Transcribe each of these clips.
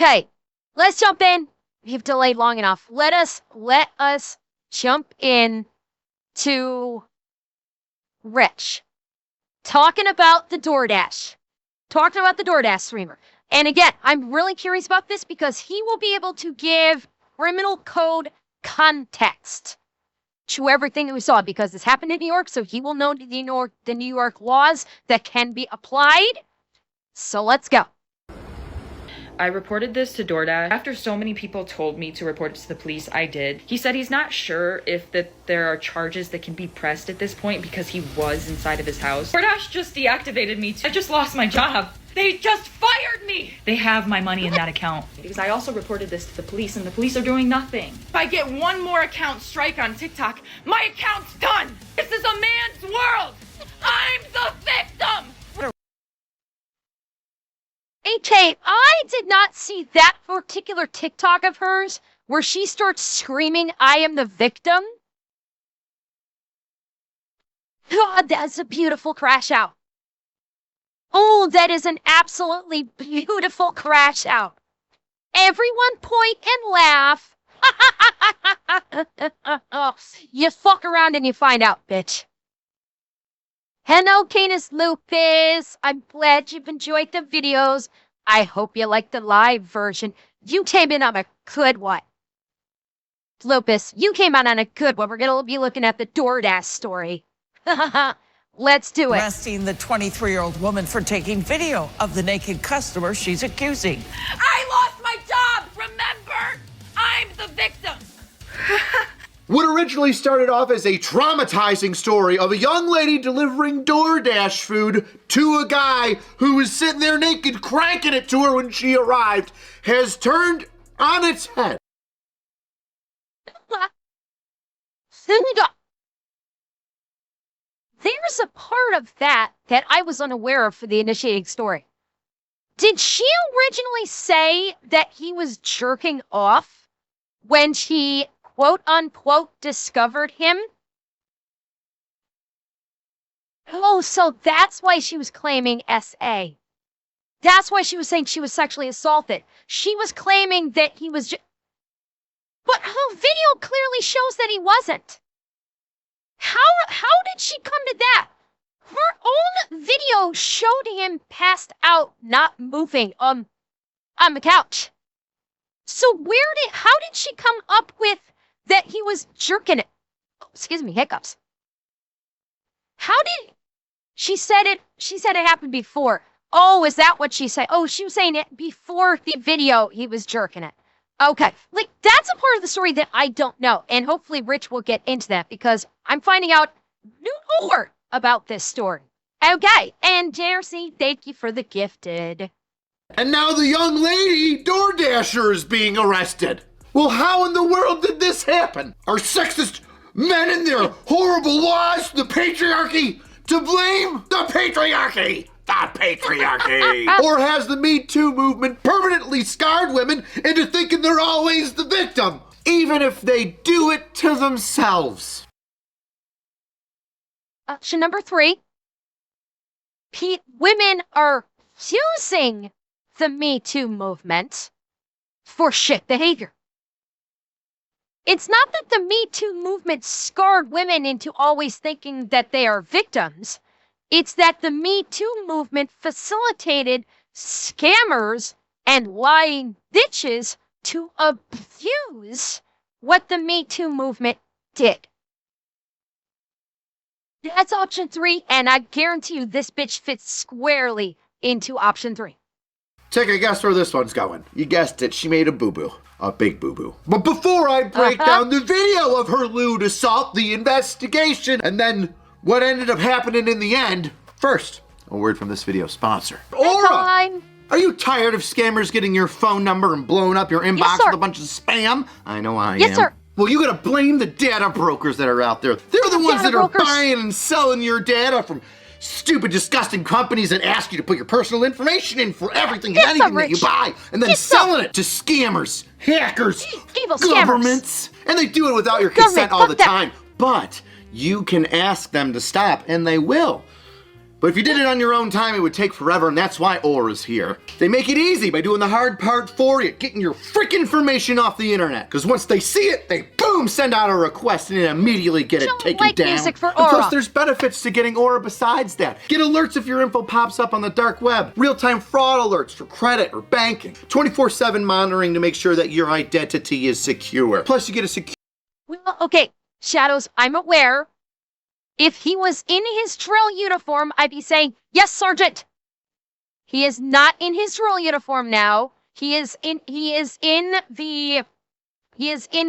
Okay, let's jump in. We've delayed long enough. Let us jump in to Rich. Talking about the DoorDash streamer. And again, I'm really curious about this because he will be able to give criminal code context to everything that we saw because this happened in New York, so he will know the New York laws that can be applied. So let's go. I reported this to DoorDash. After so many people told me to report it to the police, I did. He said he's not sure if there are charges that can be pressed at this point because he was inside of his house. DoorDash just deactivated me. I just lost my job. They just fired me! They have my money in that account. Because I also reported this to the police and the police are doing nothing. If I get one more account strike on TikTok, my account's done! This is a man's world! I'm the victim! HA, I did not see that particular TikTok of hers where she starts screaming, I am the victim. God, that's a beautiful crash out. Oh, that is an absolutely beautiful crash out. Everyone point and laugh. You fuck around and you find out, bitch. Hello, Canis Lupus. I'm glad you've enjoyed the videos. I hope you like the live version. You came in on a good one. Lupus, you came out on a good one. We're going to be looking at the DoorDash story. Let's do it. Arresting the 23-year-old woman for taking video of the naked customer she's accusing. I lost my job, remember? I'm the victim. What originally started off as a traumatizing story of a young lady delivering DoorDash food to a guy who was sitting there naked cranking it to her when she arrived has turned on its head. There's a part of that I was unaware of for the initiating story. Did she originally say that he was jerking off when she quote-unquote discovered him? Oh, so that's why she was claiming SA. That's why she was saying she was sexually assaulted. She was claiming that he was but her video clearly shows that he wasn't. How did she come to that? Her own video showed him passed out, not moving on the couch. So how did she come up with that he was jerking it? Oh, excuse me, hiccups. She said it happened before. Oh, is that what she said? Oh, she was saying it before the video he was jerking it. Okay, like that's a part of the story that I don't know. And hopefully Rich will get into that because I'm finding out more about this story. Okay, and Jersey, thank you for the gifted. And now the young lady, DoorDasher, is being arrested. Well, how in the world did this happen? Are sexist men and their horrible laws, the patriarchy, to blame? The patriarchy! The patriarchy! Or has the Me Too movement permanently scarred women into thinking they're always the victim, even if they do it to themselves? Option number 3. Women are using the Me Too movement for shit behavior. It's not that the Me Too movement scarred women into always thinking that they are victims. It's that the Me Too movement facilitated scammers and lying bitches to abuse what the Me Too movement did. That's option 3, and I guarantee you this bitch fits squarely into option 3. Take a guess where this one's going. You guessed it, she made a boo-boo. A big boo-boo. But before I break down the video of her lewd assault, the investigation, and then what ended up happening in the end, first, a word from this video's sponsor. Aura! Are you tired of scammers getting your phone number and blowing up your inbox with a bunch of spam? I know I am. Yes, sir. Well, you gotta blame the data brokers that are out there. They're the ones that are buying and selling your data from stupid, disgusting companies that ask you to put your personal information in for everything and anything that you buy, and then selling it to scammers, hackers, governments. And they do it without your consent all the time. But you can ask them to stop, and they will. But if you did it on your own time, it would take forever, and that's why Aura's here. They make it easy by doing the hard part for you, getting your freaking information off the internet. Because once they see it, they boom, send out a request and immediately get it taken like down. music for And plus, Aura. there's benefits to getting Aura besides that. Get alerts if your info pops up on the dark web. Real-time fraud alerts for credit or banking. 24/7 monitoring to make sure that your identity is secure. Plus, you get a secure... Well, okay, Shadows, I'm aware. If he was in his drill uniform, I'd be saying, yes, Sergeant. He is not in his drill uniform now. He is in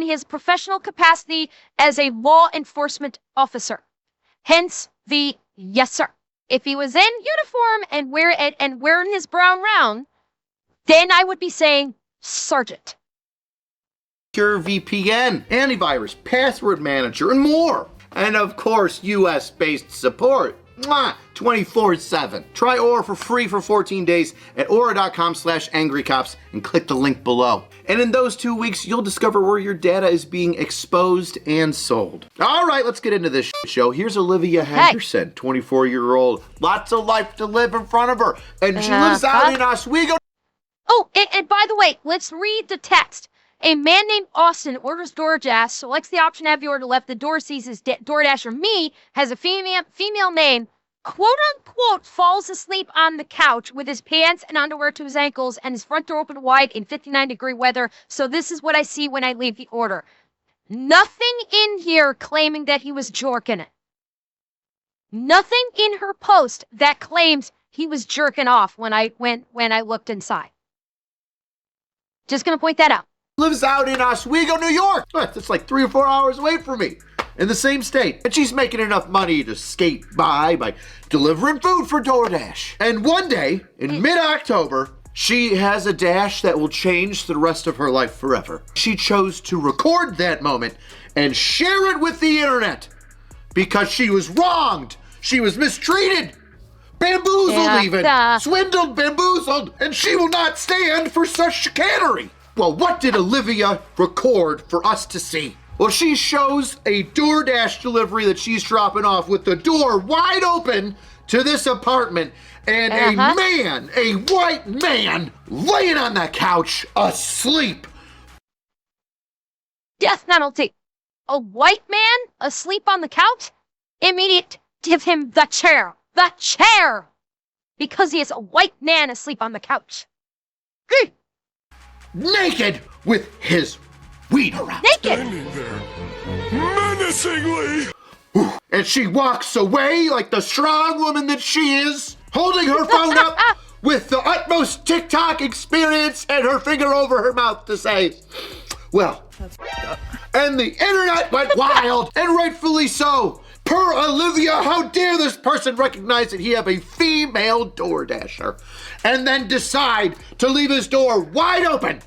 his professional capacity as a law enforcement officer. Hence the yes, sir. If he was in uniform and wearing his brown round, then I would be saying Sergeant. Secure VPN, antivirus, password manager, and more. And of course, US-based support. 24/7. Try Aura for free for 14 days at aura.com/angrycops and click the link below. And in those 2 weeks, you'll discover where your data is being exposed and sold. All right, let's get into this show. Here's Olivia Henderson, 24-year-old. Lots of life to live in front of her. And she lives out in Oswego. Oh, and by the way, let's read the text. A man named Austin orders DoorDash, selects the option to have the order left. The door sees his DoorDasher, me, has a female name, quote unquote, falls asleep on the couch with his pants and underwear to his ankles and his front door open wide in 59-degree weather. So this is what I see when I leave the order. Nothing in here claiming that he was jorking it. Nothing in her post that claims he was jerking off when I looked inside. Just gonna point that out. Lives out in Oswego, New York. That's like 3 or 4 hours away from me. In the same state. And she's making enough money to skate by delivering food for DoorDash. And one day, in mid-October, she has a dash that will change the rest of her life forever. She chose to record that moment and share it with the internet because she was wronged. She was mistreated. Bamboozled even. Swindled, bamboozled. And she will not stand for such chicanery. Well, what did Olivia record for us to see? Well, she shows a DoorDash delivery that she's dropping off with the door wide open to this apartment and a white man, laying on the couch, asleep. Death penalty. A white man asleep on the couch? Immediate, give him the chair. The chair! Because he is a white man asleep on the couch. Naked with his weed around. Naked! Standing there, menacingly. And she walks away like the strong woman that she is, holding her phone up with the utmost TikTok experience and her finger over her mouth to say, well, and the internet went wild, and rightfully so. Per Olivia, how dare this person recognize that he have a female DoorDasher and then decide to leave his door wide open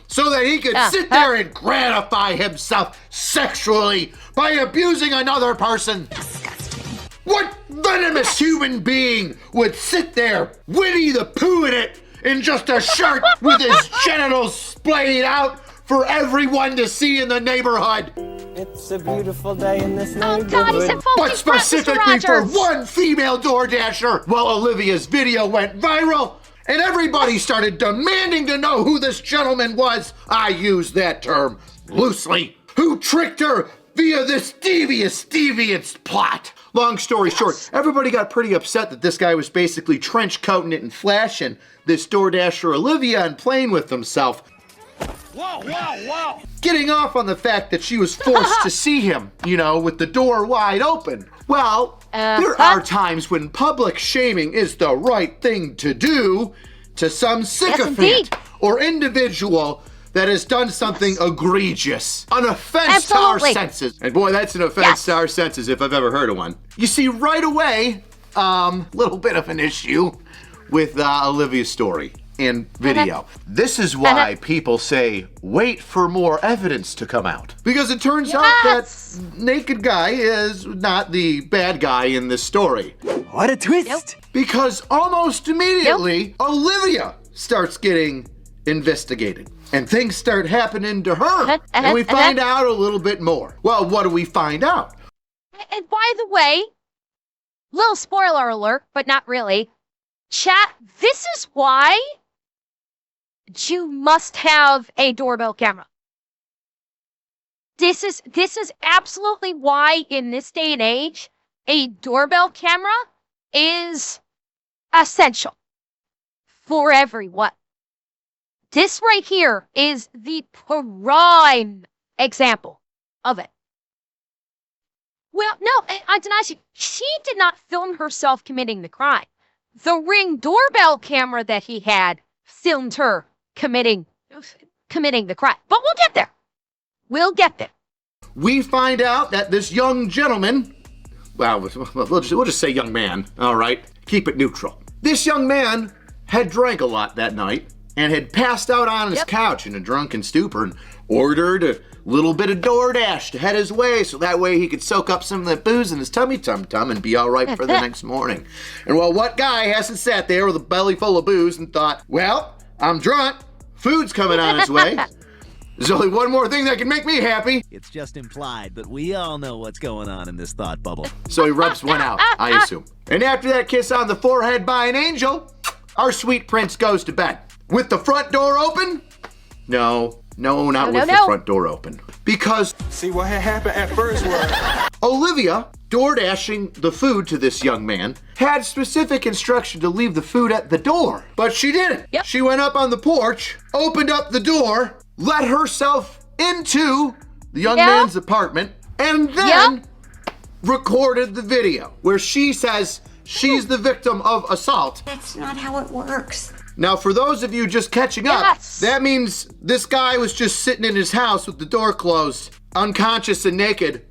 so that he could sit there and gratify himself sexually by abusing another person. Disgusting. What venomous human being would sit there, Winnie the Pooh in it, in just a shirt with his genitals splayed out for everyone to see in the neighborhood? It's a beautiful day in this neighborhood. Oh God, he's a But specifically for one female DoorDasher, well, Olivia's video went viral, and everybody started demanding to know who this gentleman was. I use that term loosely. Who tricked her via this devious plot. Long story short, everybody got pretty upset that this guy was basically trench coating it and flashing this DoorDasher Olivia and playing with himself. Wow. Getting off on the fact that she was forced to see him, with the door wide open. Well, there are times when public shaming is the right thing to do to some sycophant or individual that has done something egregious. An offense to our senses. And boy, that's an offense to our senses if I've ever heard of one. You see, right away, little bit of an issue with Olivia's story and video. This is why people say, wait for more evidence to come out. Because it turns out that naked guy is not the bad guy in this story. What a twist! Because almost immediately, Olivia starts getting investigated. And things start happening to her. And we find out a little bit more. Well, what do we find out? And by the way, Little spoiler alert, but not really. Chat, this is why you must have a doorbell camera. This is absolutely why in this day and age, a doorbell camera is essential for everyone. This right here is the prime example of it. Well, no, I deny you. She did not film herself committing the crime. The Ring doorbell camera that he had filmed her committing the crime. But we'll get there. We'll get there. We find out that this young gentleman, well, we'll just say young man, all right? Keep it neutral. This young man had drank a lot that night and had passed out on his couch in a drunken stupor and ordered a little bit of DoorDash to head his way so that way he could soak up some of that booze in his tummy tum-tum and be all right for the next morning. And well, what guy hasn't sat there with a belly full of booze and thought, well, I'm drunk, food's coming on its way. There's only one more thing that can make me happy. It's just implied, but we all know what's going on in this thought bubble. So he rubs one out, I assume. And after that kiss on the forehead by an angel, our sweet prince goes to bed. With the front door open? No, not with the front door open. Because See what had happened at first was Olivia, door dashing the food to this young man, had specific instruction to leave the food at the door. But she didn't. Yep. She went up on the porch, opened up the door, let herself into the young man's apartment, and then recorded the video where she says she's the victim of assault. That's not how it works. Now, for those of you just catching up, that means this guy was just sitting in his house with the door closed, unconscious and naked,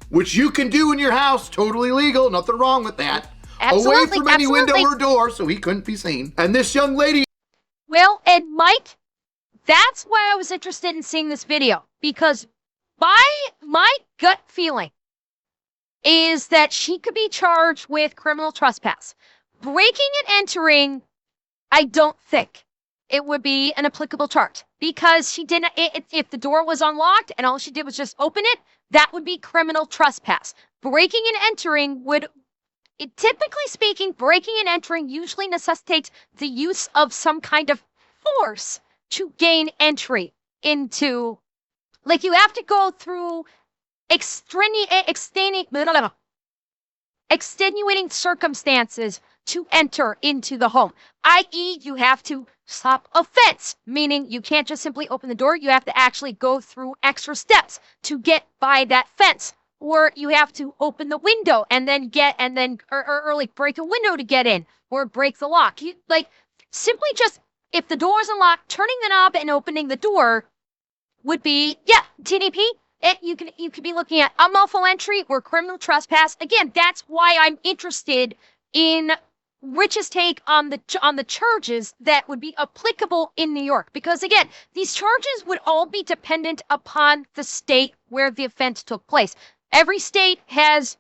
which you can do in your house, totally legal, nothing wrong with that. Away from any window or door, so he couldn't be seen. And this young lady... Well, and Mike, that's why I was interested in seeing this video, because my gut feeling is that she could be charged with criminal trespass. Breaking and entering, I don't think it would be an applicable charge, because she didn't, if the door was unlocked and all she did was just open it, that would be criminal trespass. Breaking and entering typically speaking, breaking and entering usually necessitates the use of some kind of force to gain entry into, like you have to go through extenuating circumstances to enter into the home, i.e. you have to stop a fence, meaning you can't just simply open the door, you have to actually go through extra steps to get by that fence, or you have to open the window and then or like break a window to get in, or break the lock. Simply just, if the door is unlocked, turning the knob and opening the door would be, TDP. You could be looking at unlawful entry or criminal trespass. Again, that's why I'm interested in Rich's take on the charges that would be applicable in New York. Because again, these charges would all be dependent upon the state where the offense took place. Every state has,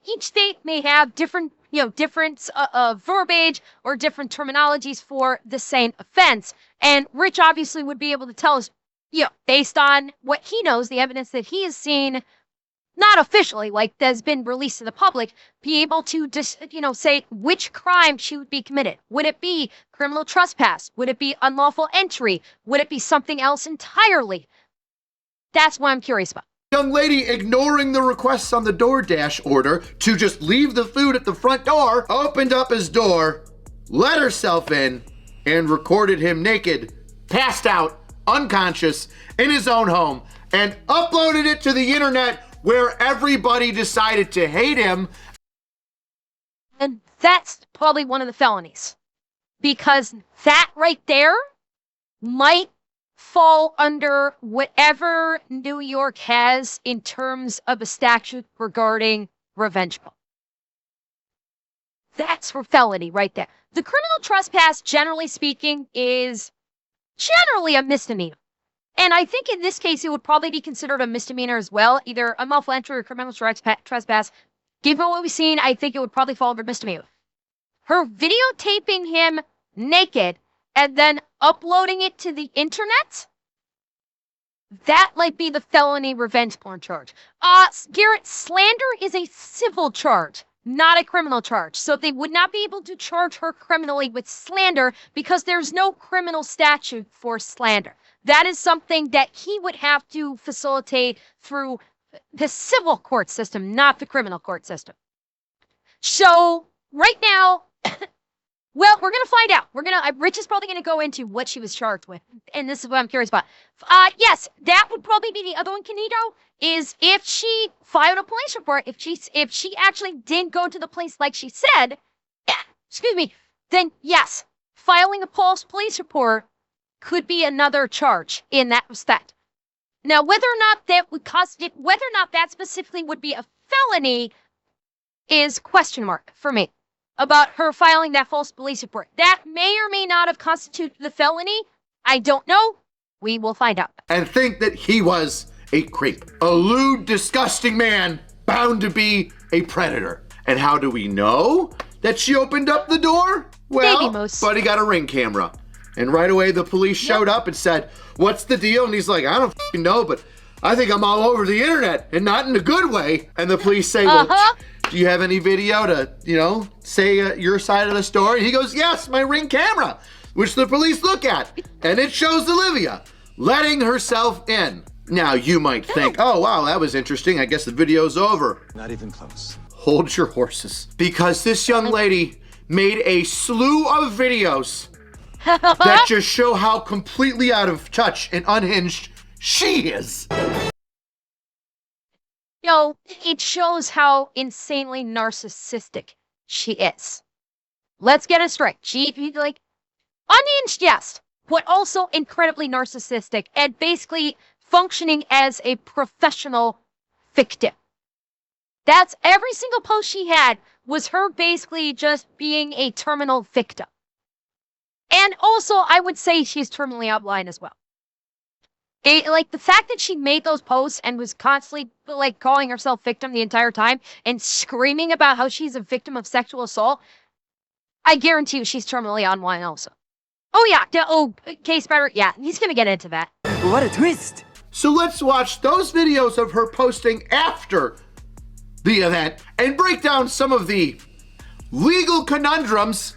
each state may have different verbiage or different terminologies for the same offense. And Rich obviously would be able to tell us, based on what he knows, the evidence that he has seen, not officially, that's been released to the public, be able to just, say which crime she would be committed. Would it be criminal trespass? Would it be unlawful entry? Would it be something else entirely? That's what I'm curious about. Young lady ignoring the requests on the DoorDash order to just leave the food at the front door, opened up his door, let herself in, and recorded him naked, passed out, unconscious, in his own home, and uploaded it to the internet where everybody decided to hate him. And that's probably one of the felonies, because that right there might fall under whatever New York has in terms of a statute regarding revenge porn. That's for felony right there. The criminal trespass, generally speaking, is generally a misdemeanor. And I think in this case, it would probably be considered a misdemeanor as well, either unlawful entry or criminal trespass. Given what we've seen, I think it would probably fall under misdemeanor. Her videotaping him naked and then uploading it to the internet, that might be the felony revenge porn charge. Garrett, slander is a civil charge, not a criminal charge. So they would not be able to charge her criminally with slander because there's no criminal statute for slander. That is something that he would have to facilitate through the civil court system, not the criminal court system. So right now, well, we're gonna find out. Rich is probably gonna go into what she was charged with, and this is what I'm curious about. Yes, that would probably be the other one, Canito, is if she filed a police report, if she actually did go to the place like she said, excuse me, then yes, filing a false police report could be another charge in that respect. Now, whether or not that specifically would be a felony is question mark for me about her filing that false police report. That may or may not have constituted the felony. I don't know. We will find out. And think that he was a creep. A lewd, disgusting man bound to be a predator. And how do we know that she opened up the door? Well, Buddy got a Ring camera. And right away the police showed up and said, "What's the deal?" And he's like, "I don't f***ing know, but I think I'm all over the internet, and not in a good way." And the police say, "Well, do you have any video to, say your side of the story?" And he goes, "Yes, my Ring camera," which the police look at. And it shows Olivia letting herself in. Now, you might think, "Oh, wow, that was interesting. I guess the video's over." Not even close. Hold your horses. Because this young lady made a slew of videos that just show how completely out of touch and unhinged she is. It shows how insanely narcissistic she is. Let's get it straight. Unhinged, yes, but also incredibly narcissistic and basically functioning as a professional victim. That's every single post she had was her basically just being a terminal victim. And also, I would say she's terminally outlined as well. The fact that she made those posts and was constantly, calling herself victim the entire time and screaming about how she's a victim of sexual assault, I guarantee you she's terminally outlined also. Oh, yeah. Case better. Yeah, he's going to get into that. What a twist! So let's watch those videos of her posting after the event and break down some of the legal conundrums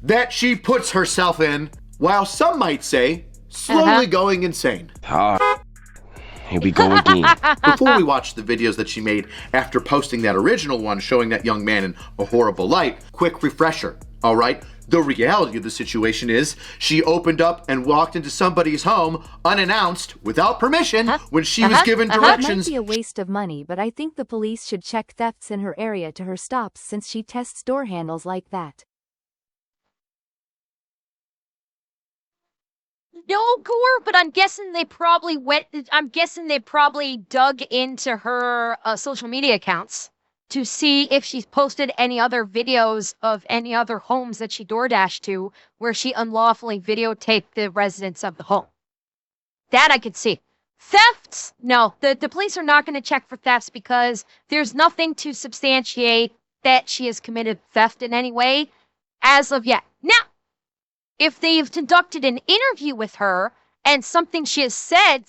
that she puts herself in, while some might say, slowly going insane. Here we go again. Before we watch the videos that she made after posting that original one showing that young man in a horrible light, quick refresher, all right? The reality of the situation is she opened up and walked into somebody's home unannounced, without permission, when she was given directions. It might be a waste of money, but I think the police should check thefts in her area to her stops since she tests door handles like that. No gore, but I'm guessing they probably dug into her social media accounts to see if she's posted any other videos of any other homes that she DoorDashed to where she unlawfully videotaped the residents of the home. That I could see. Thefts? No, the police are not going to check for thefts because there's nothing to substantiate that she has committed theft in any way as of yet. Now, if they've conducted an interview with her and something she has said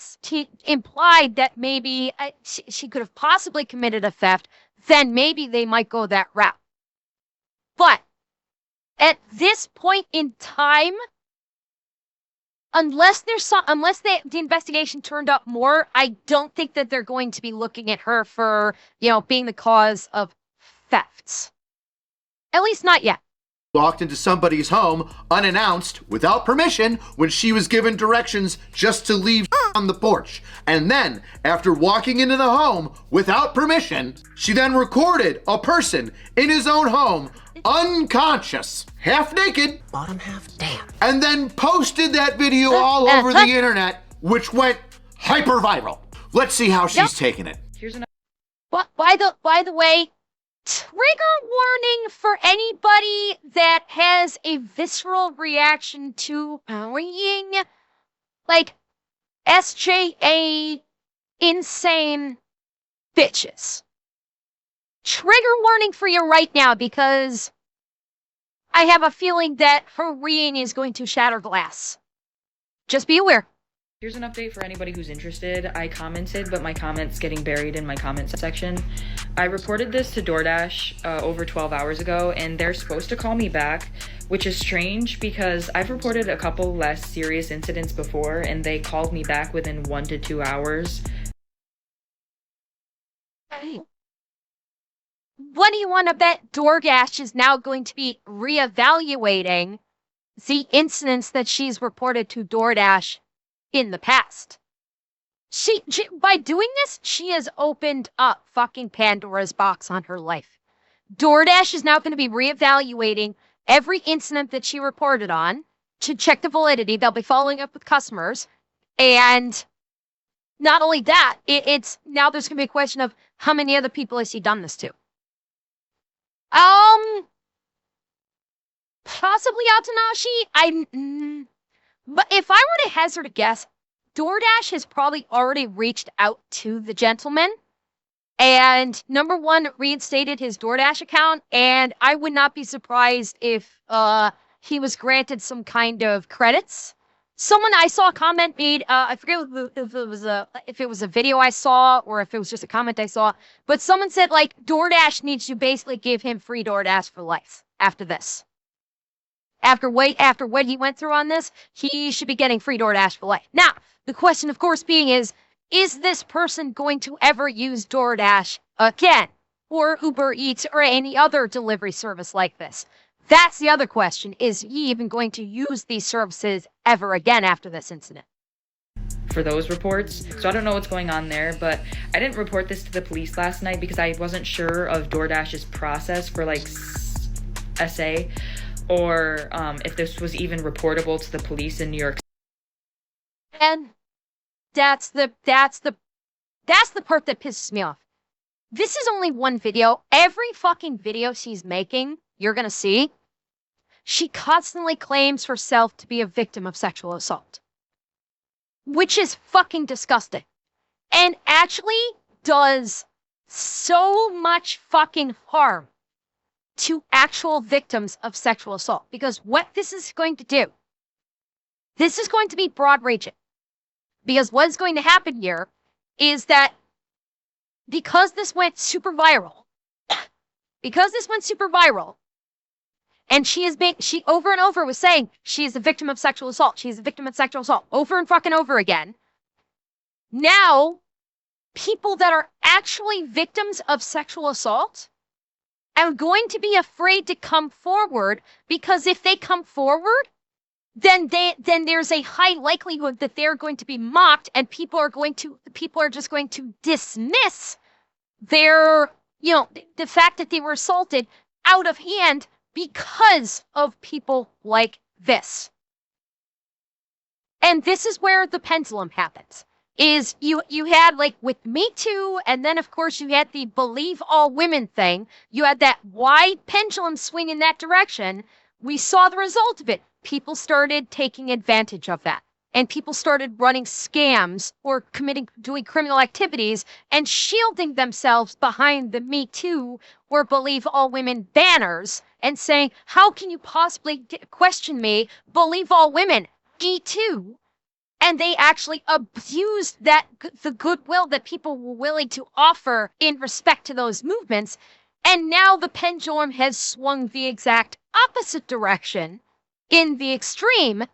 implied that maybe she could have possibly committed a theft, then maybe they might go that route. But at this point in time, unless the investigation turned up more, I don't think that they're going to be looking at her for, being the cause of thefts. At least not yet. Walked into somebody's home unannounced, without permission, when she was given directions just to leave on the porch. And then, after walking into the home without permission, she then recorded a person in his own home, unconscious, half naked, Bottom half, damn. and then posted that video all over the internet, which went hyper viral. Let's see how she's taking it. Here's another. By the way, trigger warning for anybody that has a visceral reaction to being SJA insane bitches. Trigger warning for you right now because I have a feeling that her reading is going to shatter glass. Just be aware. Here's an update for anybody who's interested. I commented, but my comment's getting buried in my comment section. I reported this to DoorDash over 12 hours ago, and they're supposed to call me back, which is strange because I've reported a couple less serious incidents before, and they called me back within 1 to 2 hours. Hey. What do you want to bet DoorDash is now going to be reevaluating the incidents that she's reported to DoorDash in the past? She by doing this, she has opened up fucking Pandora's box on her life. DoorDash is now going to be reevaluating every incident that she reported on to check the validity. They'll be following up with customers. And not only that, it's now there's going to be a question of how many other people has he done this to? Possibly Atanashi. But if I were to hazard a guess, DoorDash has probably already reached out to the gentleman and number one, reinstated his DoorDash account. And I would not be surprised if he was granted some kind of credits. Someone I saw a comment made, I forget if it was a video I saw or if it was just a comment I saw, but someone said like DoorDash needs to basically give him free DoorDash for life after this. After what he went through on this, he should be getting free DoorDash for life. Now, the question of course being is this person going to ever use DoorDash again? Or Uber Eats or any other delivery service like this? That's the other question. Is he even going to use these services ever again after this incident? For those reports. So I don't know what's going on there, but I didn't report this to the police last night because I wasn't sure of DoorDash's process for like SA or if this was even reportable to the police in New York. And that's the part that pisses me off. This is only one video. Every fucking video she's making, you're gonna see, she constantly claims herself to be a victim of sexual assault. Which is fucking disgusting. And actually does so much fucking harm to actual victims of sexual assault. Because what this is going to do, this is going to be broad reaching. Because what's going to happen here is that because this went super viral, and she over and over was saying she is a victim of sexual assault. She is a victim of sexual assault over and fucking over again. Now, people that are actually victims of sexual assault are going to be afraid to come forward because if they come forward, then there's a high likelihood that they're going to be mocked and people are just going to dismiss their, the fact that they were assaulted out of hand because of people like this. And this is where the pendulum happens. Is you had like with Me Too, and then of course you had the believe all women thing. You had that wide pendulum swing in that direction. We saw the result of it. People started taking advantage of that. And people started running scams or doing criminal activities and shielding themselves behind the Me Too or Believe All Women banners and saying, how can you possibly question me? Believe all women, Me Too. And they actually abused the goodwill that people were willing to offer in respect to those movements. And now the pendulum has swung the exact opposite direction in the extreme.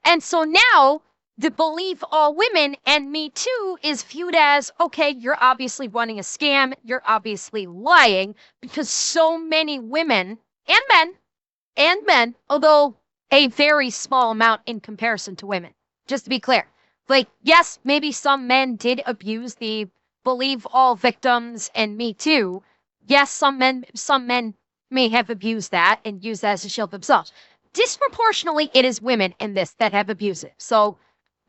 And so now the Believe All Women and Me Too is viewed as, okay, you're obviously running a scam. You're obviously lying because so many women and men, although a very small amount in comparison to women, just to be clear. Like, yes, maybe some men did abuse the Believe All victims and Me Too. Yes, some men may have abused that and used that as a shield themselves. Disproportionately, it is women in this that have abused it. So,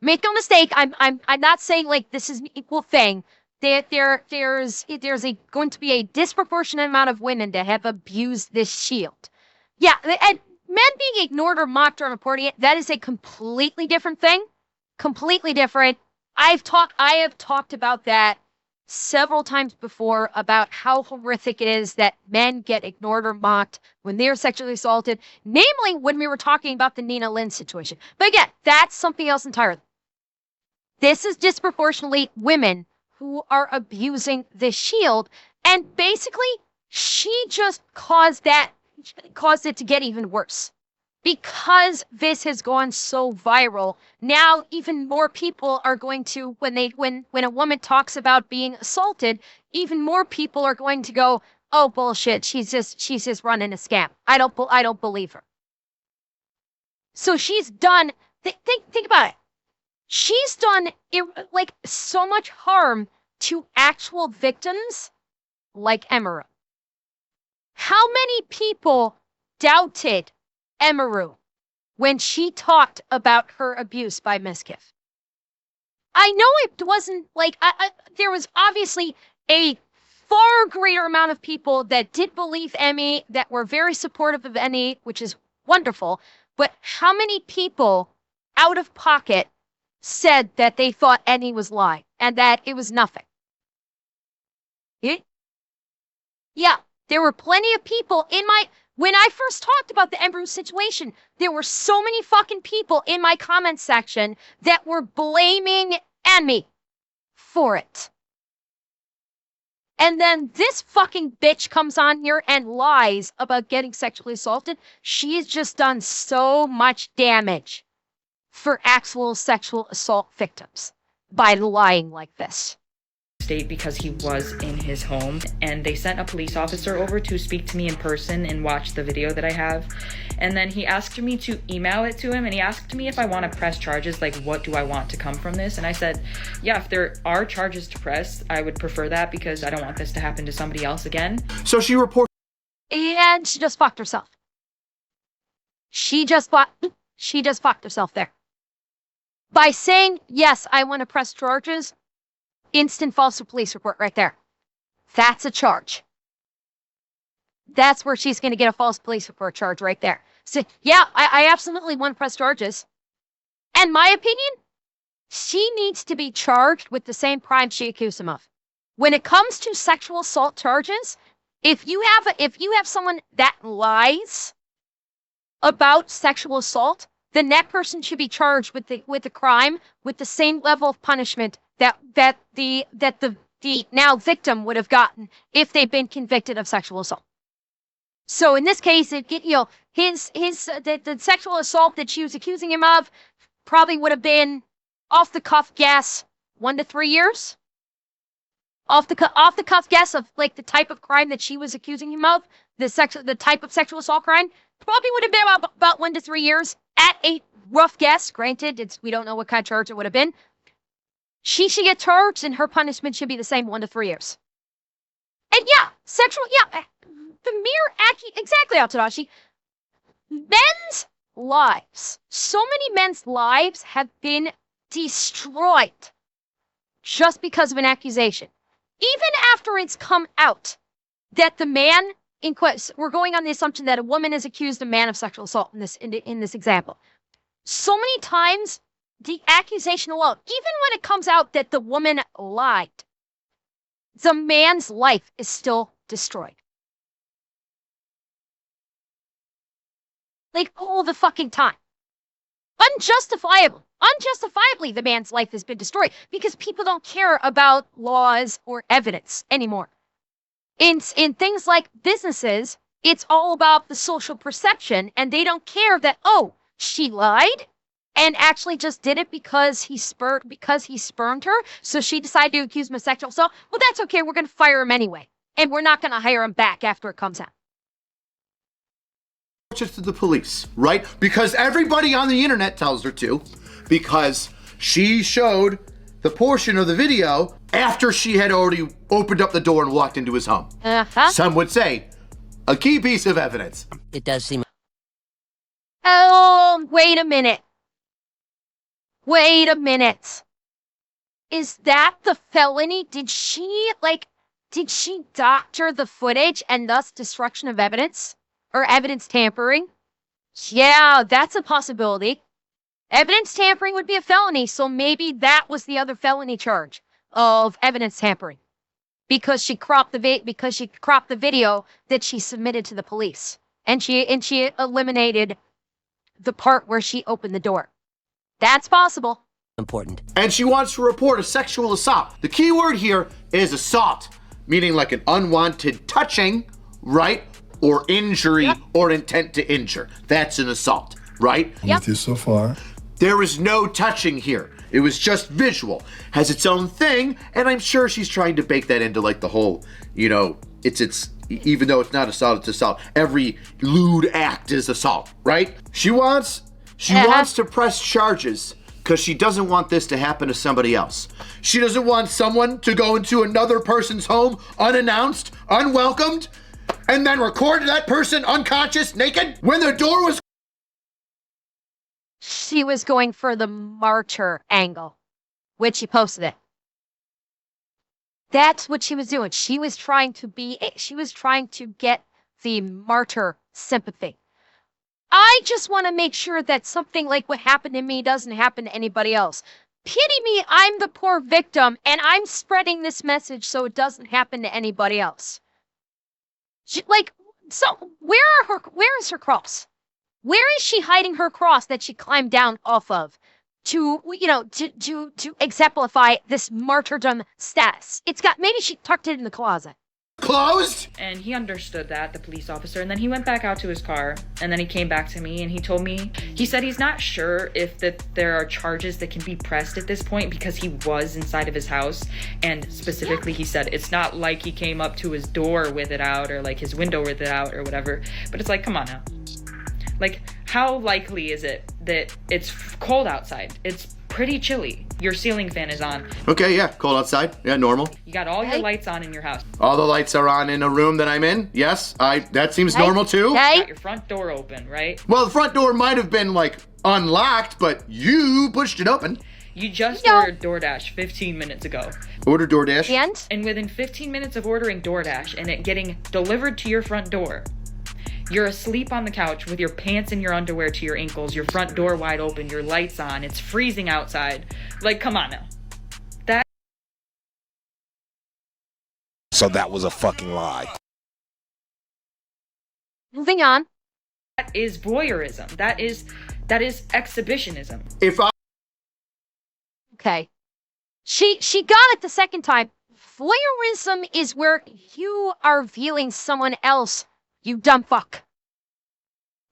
make no mistake. I'm not saying like this is an equal thing. There's going to be a disproportionate amount of women that have abused this shield. Yeah, and men being ignored or mocked or reporting it, that is a completely different thing. Completely different. I have talked about that several times before about how horrific it is that men get ignored or mocked when they're sexually assaulted, namely when we were talking about the Nina Lynn situation. But again, that's something else entirely. This is disproportionately women who are abusing the shield. And basically, she just caused it to get even worse. Because this has gone so viral, now even more people are going to, when a woman talks about being assaulted, even more people are going to go, oh bullshit, she's just running a scam. I don't believe her. So she's done, think about it. She's done like so much harm to actual victims like Emaru. How many people doubted Emaru when she talked about her abuse by Miskiff? I know it wasn't like, there was obviously a far greater amount of people that did believe Emmy, that were very supportive of Emmy, which is wonderful. But how many people out of pocket said that they thought Emmy was lying and that it was nothing? Yeah, there were plenty of people when I first talked about the Emaru situation, there were so many fucking people in my comment section that were blaming Emmy for it. And then this fucking bitch comes on here and lies about getting sexually assaulted. She's just done so much damage for actual sexual assault victims by lying like this. State because he was in his home, and they sent a police officer over to speak to me in person and watch the video that I have. And then he asked me to email it to him, and he asked me if I want to press charges, like what do I want to come from this? And I said, yeah, if there are charges to press, I would prefer that because I don't want this to happen to somebody else again. So she reports. And she just fucked herself. She just fucked herself there. By saying, yes, I want to press charges, instant false police report right there. That's a charge. That's where she's going to get a false police report charge right there. So, yeah, I absolutely want to press charges. And my opinion, she needs to be charged with the same crime she accused him of. When it comes to sexual assault charges, if you have someone that lies about sexual assault, then that person should be charged with the crime with the same level of punishment that the now victim would have gotten if they'd been convicted of sexual assault. So in this case, the sexual assault that she was accusing him of probably would have been off the cuff guess 1 to 3 years. Off the cuff guess of like the type of crime that she was accusing him of, the type of sexual assault crime probably would have been about 1 to 3 years. At a rough guess, granted, we don't know what kind of charge it would have been. She should get charged, and her punishment should be the same 1 to 3 years. And yeah, the mere exactly, Altadashi. Men's lives, so many men's lives have been destroyed just because of an accusation. Even after it's come out that the man in question, we're going on the assumption that a woman has accused a man of sexual assault in this example. So many times, the accusation alone, even when it comes out that the woman lied, the man's life is still destroyed. Like all the fucking time. Unjustifiably, the man's life has been destroyed because people don't care about laws or evidence anymore. In things like businesses, it's all about the social perception, and they don't care that, oh, she lied and actually just did it because he spurned her, so she decided to accuse him of sexual assault. Well, that's okay. We're going to fire him anyway, and we're not going to hire him back after it comes out. Just to the police, right? Because everybody on the internet tells her to, because she showed the portion of the video after she had already opened up the door and walked into his home. Some would say a key piece of evidence. It does seem. Oh, wait a minute. Wait a minute. Is that the felony? Did she doctor the footage and thus destruction of evidence? Or evidence tampering? Yeah, that's a possibility. Evidence tampering would be a felony, so maybe that was the other felony charge of evidence tampering. Because she cropped the video that she submitted to the police. And she eliminated the part where she opened the door. That's possible. Important. And she wants to report a sexual assault. The key word here is assault, meaning like an unwanted touching, right? Or injury or intent to injure. That's an assault, right? Yep. With you so far. There is no touching here. It was just visual. Has its own thing, and I'm sure she's trying to bake that into like the whole, you know, it's even though it's not assault, it's assault. Every lewd act is assault, right? She wants to press charges because she doesn't want this to happen to somebody else. She doesn't want someone to go into another person's home unannounced, unwelcomed, and then record that person unconscious, naked, when the door was. She was going for the martyr angle, which she posted it. That's what she was doing. She was trying to get the martyr sympathy. I just want to make sure that something like what happened to me doesn't happen to anybody else. Pity me, I'm the poor victim, and I'm spreading this message so it doesn't happen to anybody else. Where is her cross? Where is she hiding her cross that she climbed down off of to exemplify this martyrdom status? Maybe she tucked it in the closet. Closed? And he understood that, the police officer, and then he went back out to his car, and then he came back to me and he told me, he said he's not sure if there are charges that can be pressed at this point because he was inside of his house, and specifically he said it's not like he came up to his door with it out or like his window with it out or whatever, but it's like, come on now. Like, how likely is it that it's cold outside? It's pretty chilly. Your ceiling fan is on. Okay, yeah, cold outside. Yeah, normal. You got all your lights on in your house. All the lights are on in a room that I'm in. Yes, that seems normal too. You got your front door open, right? Well, the front door might have been like unlocked, but you pushed it open. You just ordered DoorDash 15 minutes ago. Order DoorDash. And within 15 minutes of ordering DoorDash and it getting delivered to your front door, you're asleep on the couch with your pants and your underwear to your ankles, your front door wide open, your lights on, it's freezing outside. Like, come on now. So that was a fucking lie. Moving on. That is voyeurism. That is exhibitionism. Okay. She got it the second time. Voyeurism is where you are viewing someone else, you dumb fuck.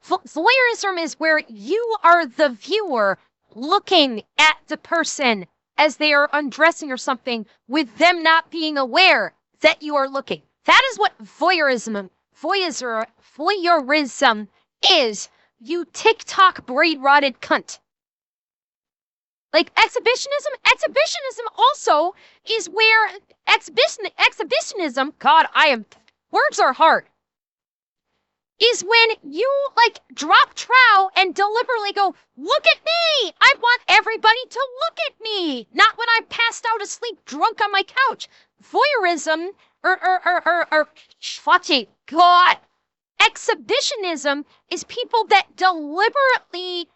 Voyeurism is where you are the viewer looking at the person as they are undressing or something with them not being aware that you are looking. That is what voyeurism is, you TikTok braid-rotted cunt. Like exhibitionism also is where exhibitionism, God, words are hard, is when you like drop trow and deliberately go, look at me! I want everybody to look at me! Not when I'm passed out asleep drunk on my couch. Voyeurism, God. Exhibitionism is people that deliberately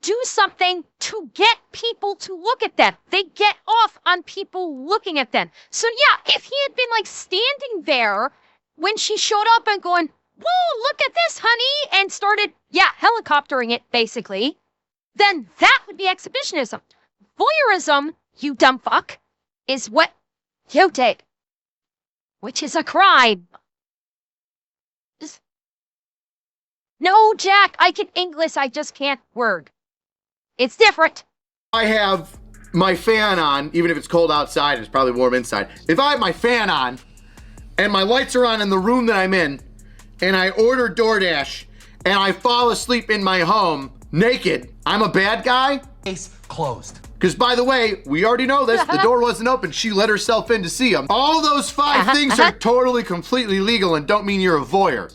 do something to get people to look at them. They get off on people looking at them. So yeah, if he had been like standing there when she showed up and going, whoa, look at this, honey, and started, helicoptering it, basically, then that would be exhibitionism. Voyeurism, you dumb fuck, is what you did, which is a crime. No, Jack, I can English, I just can't word. It's different. I have my fan on, even if it's cold outside, it's probably warm inside. If I have my fan on and my lights are on in the room that I'm in, and I order DoorDash, and I fall asleep in my home naked, I'm a bad guy? Case closed. Because by the way, we already know this, the door wasn't open, she let herself in to see him. All those five things are totally, completely legal and don't mean you're a voyeur.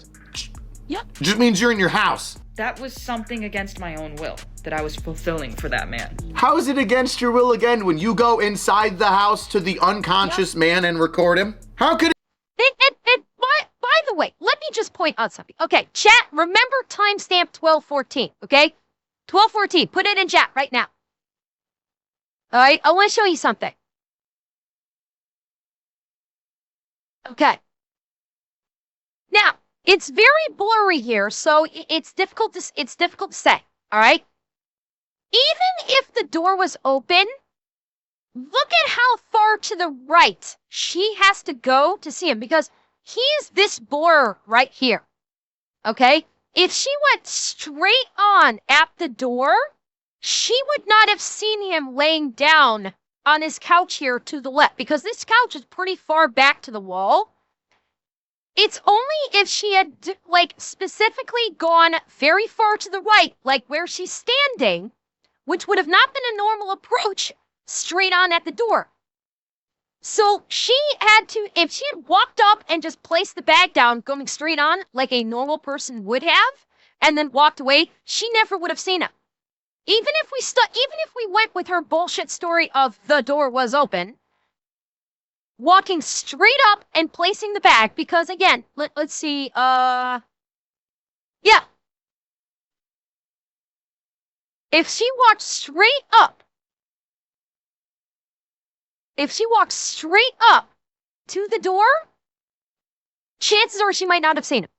Yep. It just means you're in your house. That was something against my own will that I was fulfilling for that man. How is it against your will again when you go inside the house to the unconscious man and record him? How could it? By the way, let me just point out something. Okay, chat, remember timestamp 1214, okay? 1214, put it in chat right now. All right, I want to show you something. Okay. Now, it's very blurry here, so it's difficult to say, all right? even if the door was open, look at how far to the right she has to go to see him, because he's this blur right here. Okay? If she went straight on at the door, she would not have seen him laying down on his couch here to the left, because this couch is pretty far back to the wall. It's only if she had, like, specifically gone very far to the right, like where she's standing, which would have not been a normal approach, straight on at the door. So she had to, if she had walked up and just placed the bag down, going straight on, like a normal person would have, and then walked away, she never would have seen him. Even if we went with her bullshit story of the door was open, walking straight up and placing the bag, because again, let's see, yeah. If she walked straight up to the door, chances are she might not have seen him.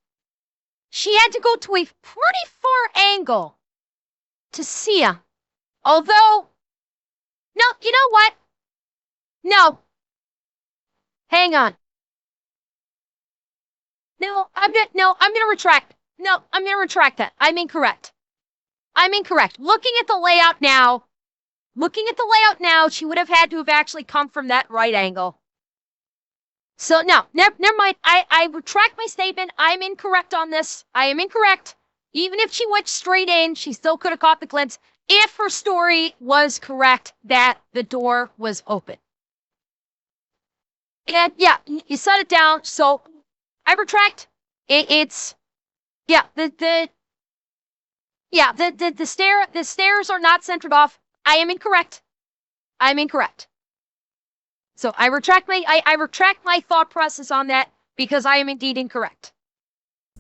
She had to go to a pretty far angle to see him. Although, no, you know what? No. Hang on. No, I'm gonna retract. No, I'm gonna retract that. I'm incorrect. Looking at the layout now, she would have had to have actually come from that right angle. So no, never mind. I retract my statement. I'm incorrect on this. I am incorrect. Even if she went straight in, she still could have caught the glimpse if her story was correct that the door was open. And yeah, you set it down, so I retract. The stairs are not centered off. I am incorrect. So I retract my thought process on that, because I am indeed incorrect.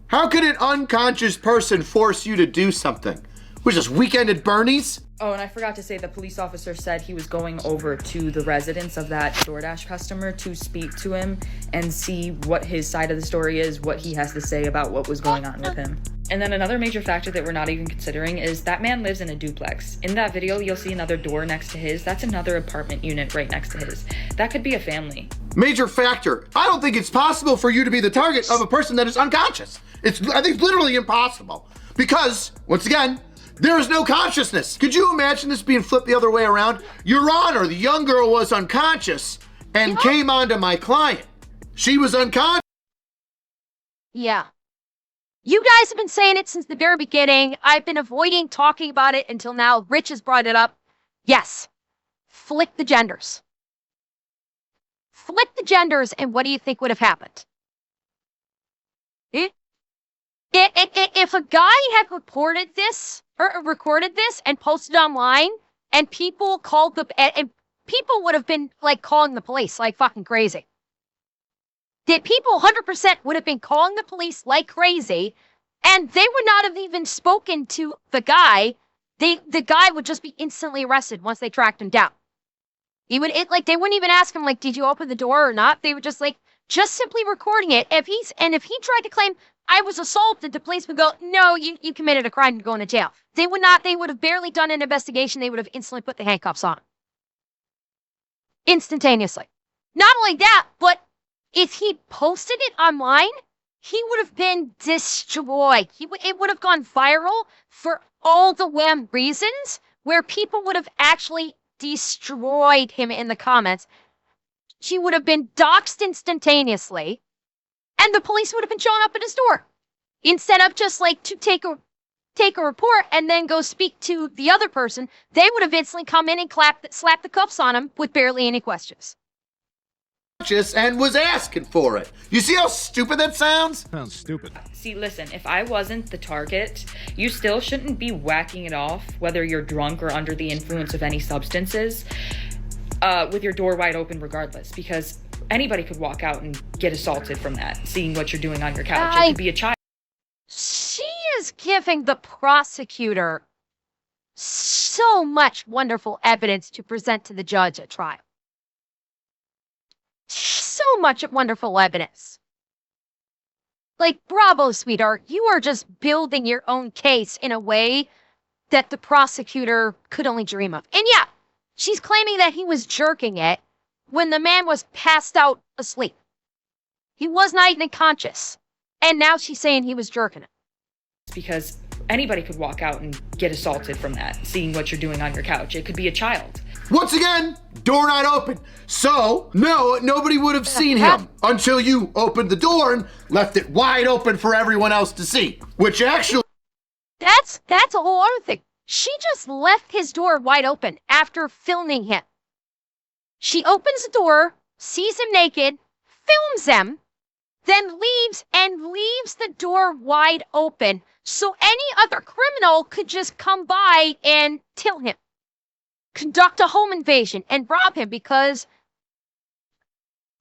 How could an unconscious person force you to do something? Was this weekend at Bernie's? Oh, and I forgot to say the police officer said he was going over to the residence of that DoorDash customer to speak to him and see what his side of the story is, what he has to say about what was going on with him. And then another major factor that we're not even considering is that man lives in a duplex. In that video, you'll see another door next to his. That's another apartment unit right next to his. That could be a family. Major factor. I don't think it's possible for you to be the target of a person that is unconscious. I think it's literally impossible. Because, once again, there is no consciousness. Could you imagine this being flipped the other way around? Your Honor, the young girl was unconscious and came onto my client. She was unconscious. Yeah. You guys have been saying it since the very beginning. I've been avoiding talking about it until now. Rich has brought it up. Yes. Flick the genders. And what do you think would have happened? If a guy had reported this, or recorded this, and posted online, and people called and people would have been, like, calling the police like fucking crazy. People 100% would have been calling the police like crazy, and they would not have even spoken to the guy. The guy would just be instantly arrested once they tracked him down. They wouldn't even ask him, like, did you open the door or not? They would just simply recording it. If he tried to claim, I was assaulted, the police would go, no, you committed a crime and going to jail. They would have barely done an investigation. They would have instantly put the handcuffs on him. Instantaneously. Not only that, but if he posted it online, he would have been destroyed. It would have gone viral for all the wham reasons, where people would have actually destroyed him in the comments. She would have been doxxed instantaneously, and the police would have been showing up at his door. Instead of just to take a report and then go speak to the other person, they would have instantly come in and slap the cuffs on him with barely any questions. And was asking for it. You see how stupid that sounds? Sounds stupid. See, listen, if I wasn't the target, you still shouldn't be whacking it off, whether you're drunk or under the influence of any substances, with your door wide open regardless, because anybody could walk out and get assaulted from that, seeing what you're doing on your couch. It could be a child. She is giving the prosecutor so much wonderful evidence to present to the judge at trial. So much wonderful evidence. Like, bravo, sweetheart. You are just building your own case in a way that the prosecutor could only dream of. And yeah, she's claiming that he was jerking it when the man was passed out asleep. He was not even conscious. And now she's saying he was jerking it. Because anybody could walk out and get assaulted from that, seeing what you're doing on your couch. It could be a child. Once again, door not open. So, no, nobody would have seen him until you opened the door and left it wide open for everyone else to see. Which actually... That's a whole other thing. She just left his door wide open after filming him. She opens the door, sees him naked, films him, then leaves the door wide open so any other criminal could just come by and kill him, conduct a home invasion, and rob him, because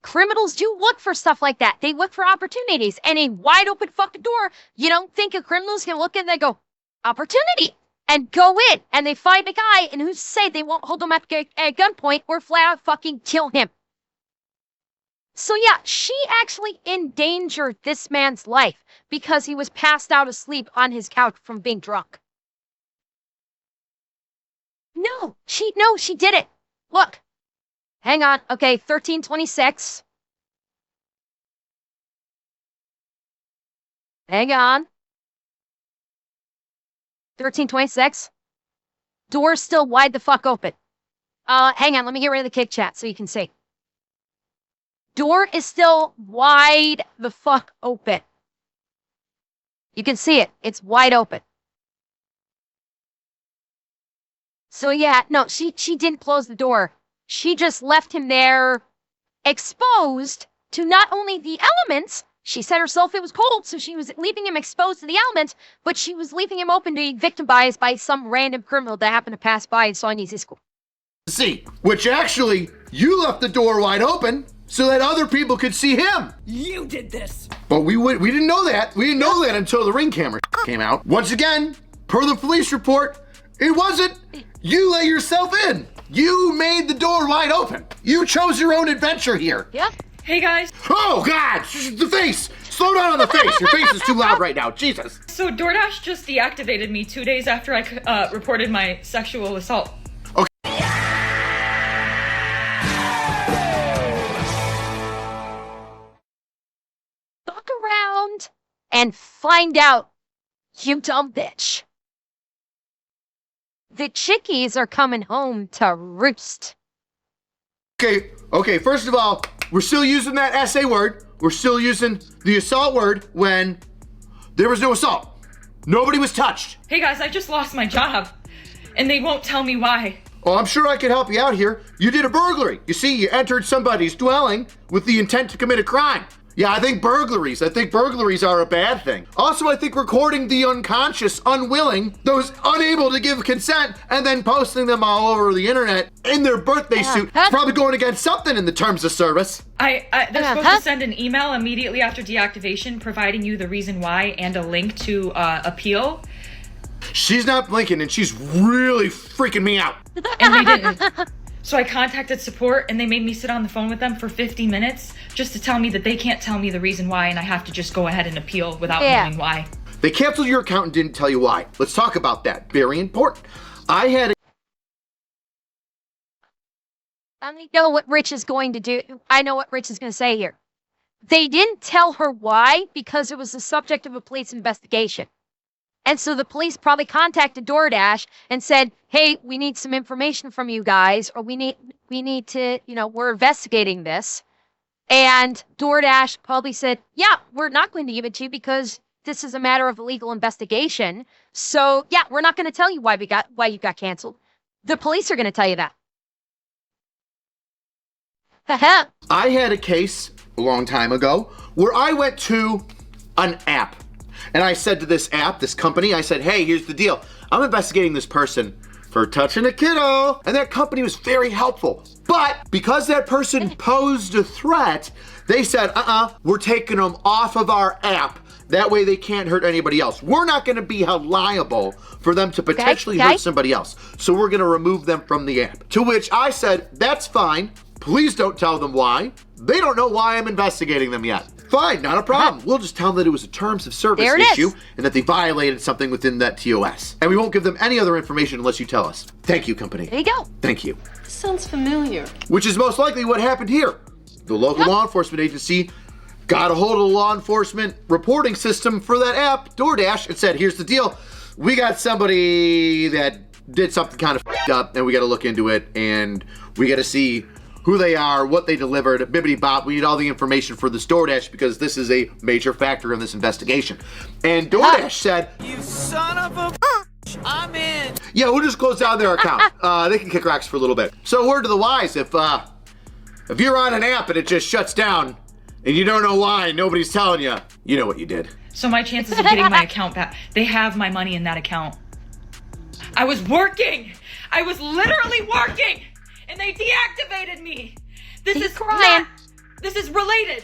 criminals do look for stuff like that. They look for opportunities, and a wide open fucking door, you don't think a criminal's gonna look in and they go, opportunity, and go in, and they find a guy, and who's to say they won't hold him at gunpoint or flat out fucking kill him. So yeah, she actually endangered this man's life because he was passed out asleep on his couch from being drunk. No, she did it. Look. Hang on. Okay, 1326. Hang on. 1326. Door's still wide the fuck open. Hang on, let me get rid of the kick chat so you can see. Door is still wide the fuck open. You can see it. It's wide open. So yeah, no, she didn't close the door. She just left him there exposed to not only the elements, she said herself it was cold, so she was leaving him exposed to the elements, but she was leaving him open to be victimized by some random criminal that happened to pass by and saw an easy school. See, which actually, you left the door wide open so that other people could see him. You did this. But we didn't know that. We didn't know that until the ring camera came out. Once again, per the police report, it wasn't. You let yourself in. You made the door wide open. You chose your own adventure here. Yeah. Hey guys. Oh God, the face. Slow down on the face. Your face is too loud right now. Jesus. So DoorDash just deactivated me 2 days after I reported my sexual assault. Look around and find out, you dumb bitch. The chickies are coming home to roost. Okay, first of all, we're still using that SA word. We're still using the assault word when there was no assault. Nobody was touched. Hey guys, I just lost my job, and they won't tell me why. Oh, I'm sure I could help you out here. You did a burglary. You see, you entered somebody's dwelling with the intent to commit a crime. Yeah, I think burglaries are a bad thing. Also, I think recording the unconscious, unwilling, those unable to give consent, and then posting them all over the internet in their birthday suit, probably going against something in the terms of service. They're supposed to send an email immediately after deactivation providing you the reason why and a link to appeal. She's not blinking and she's really freaking me out. And they didn't. So I contacted support and they made me sit on the phone with them for 50 minutes just to tell me that they can't tell me the reason why and I have to just go ahead and appeal without knowing why. They canceled your account and didn't tell you why. Let's talk about that. Very important. I know what Rich is going to do. I know what Rich is going to say here. They didn't tell her why because it was the subject of a police investigation. And so the police probably contacted DoorDash and said, hey, we need some information from you guys, or we need to, we're investigating this. And DoorDash probably said, yeah, we're not going to give it to you because this is a matter of a legal investigation. So yeah, we're not going to tell you why you got canceled. The police are going to tell you that. I had a case a long time ago where I went to an app. And I said to this app, this company, I said, hey, here's the deal. I'm investigating this person for touching a kiddo. And that company was very helpful. But because that person posed a threat, they said, we're taking them off of our app. That way they can't hurt anybody else. We're not going to be held liable for them to potentially hurt somebody else. So we're going to remove them from the app. To which I said, that's fine. Please don't tell them why. They don't know why I'm investigating them yet. Fine, not a problem. We'll just tell them that it was a terms of service There it issue is. and that they violated something within that TOS. And we won't give them any other information unless you tell us. Thank you, company. There you go. Thank you. Sounds familiar. Which is most likely what happened here. The local law enforcement agency got a hold of the law enforcement reporting system for that app, DoorDash, and said, here's the deal. We got somebody that did something kind of f***ed up, and we got to look into it, and we got to see who they are, what they delivered, bibbity bop. We need all the information for this DoorDash because this is a major factor in this investigation. And DoorDash said, You son of a I'm in. yeah, we'll just close down their account. They can kick rocks for a little bit. So word to the wise, if you're on an app and it just shuts down and you don't know why, nobody's telling you, you know what you did. So my chances of getting my account back, they have my money in that account. I was working. I was literally working. And they deactivated me. This is crying. This is related.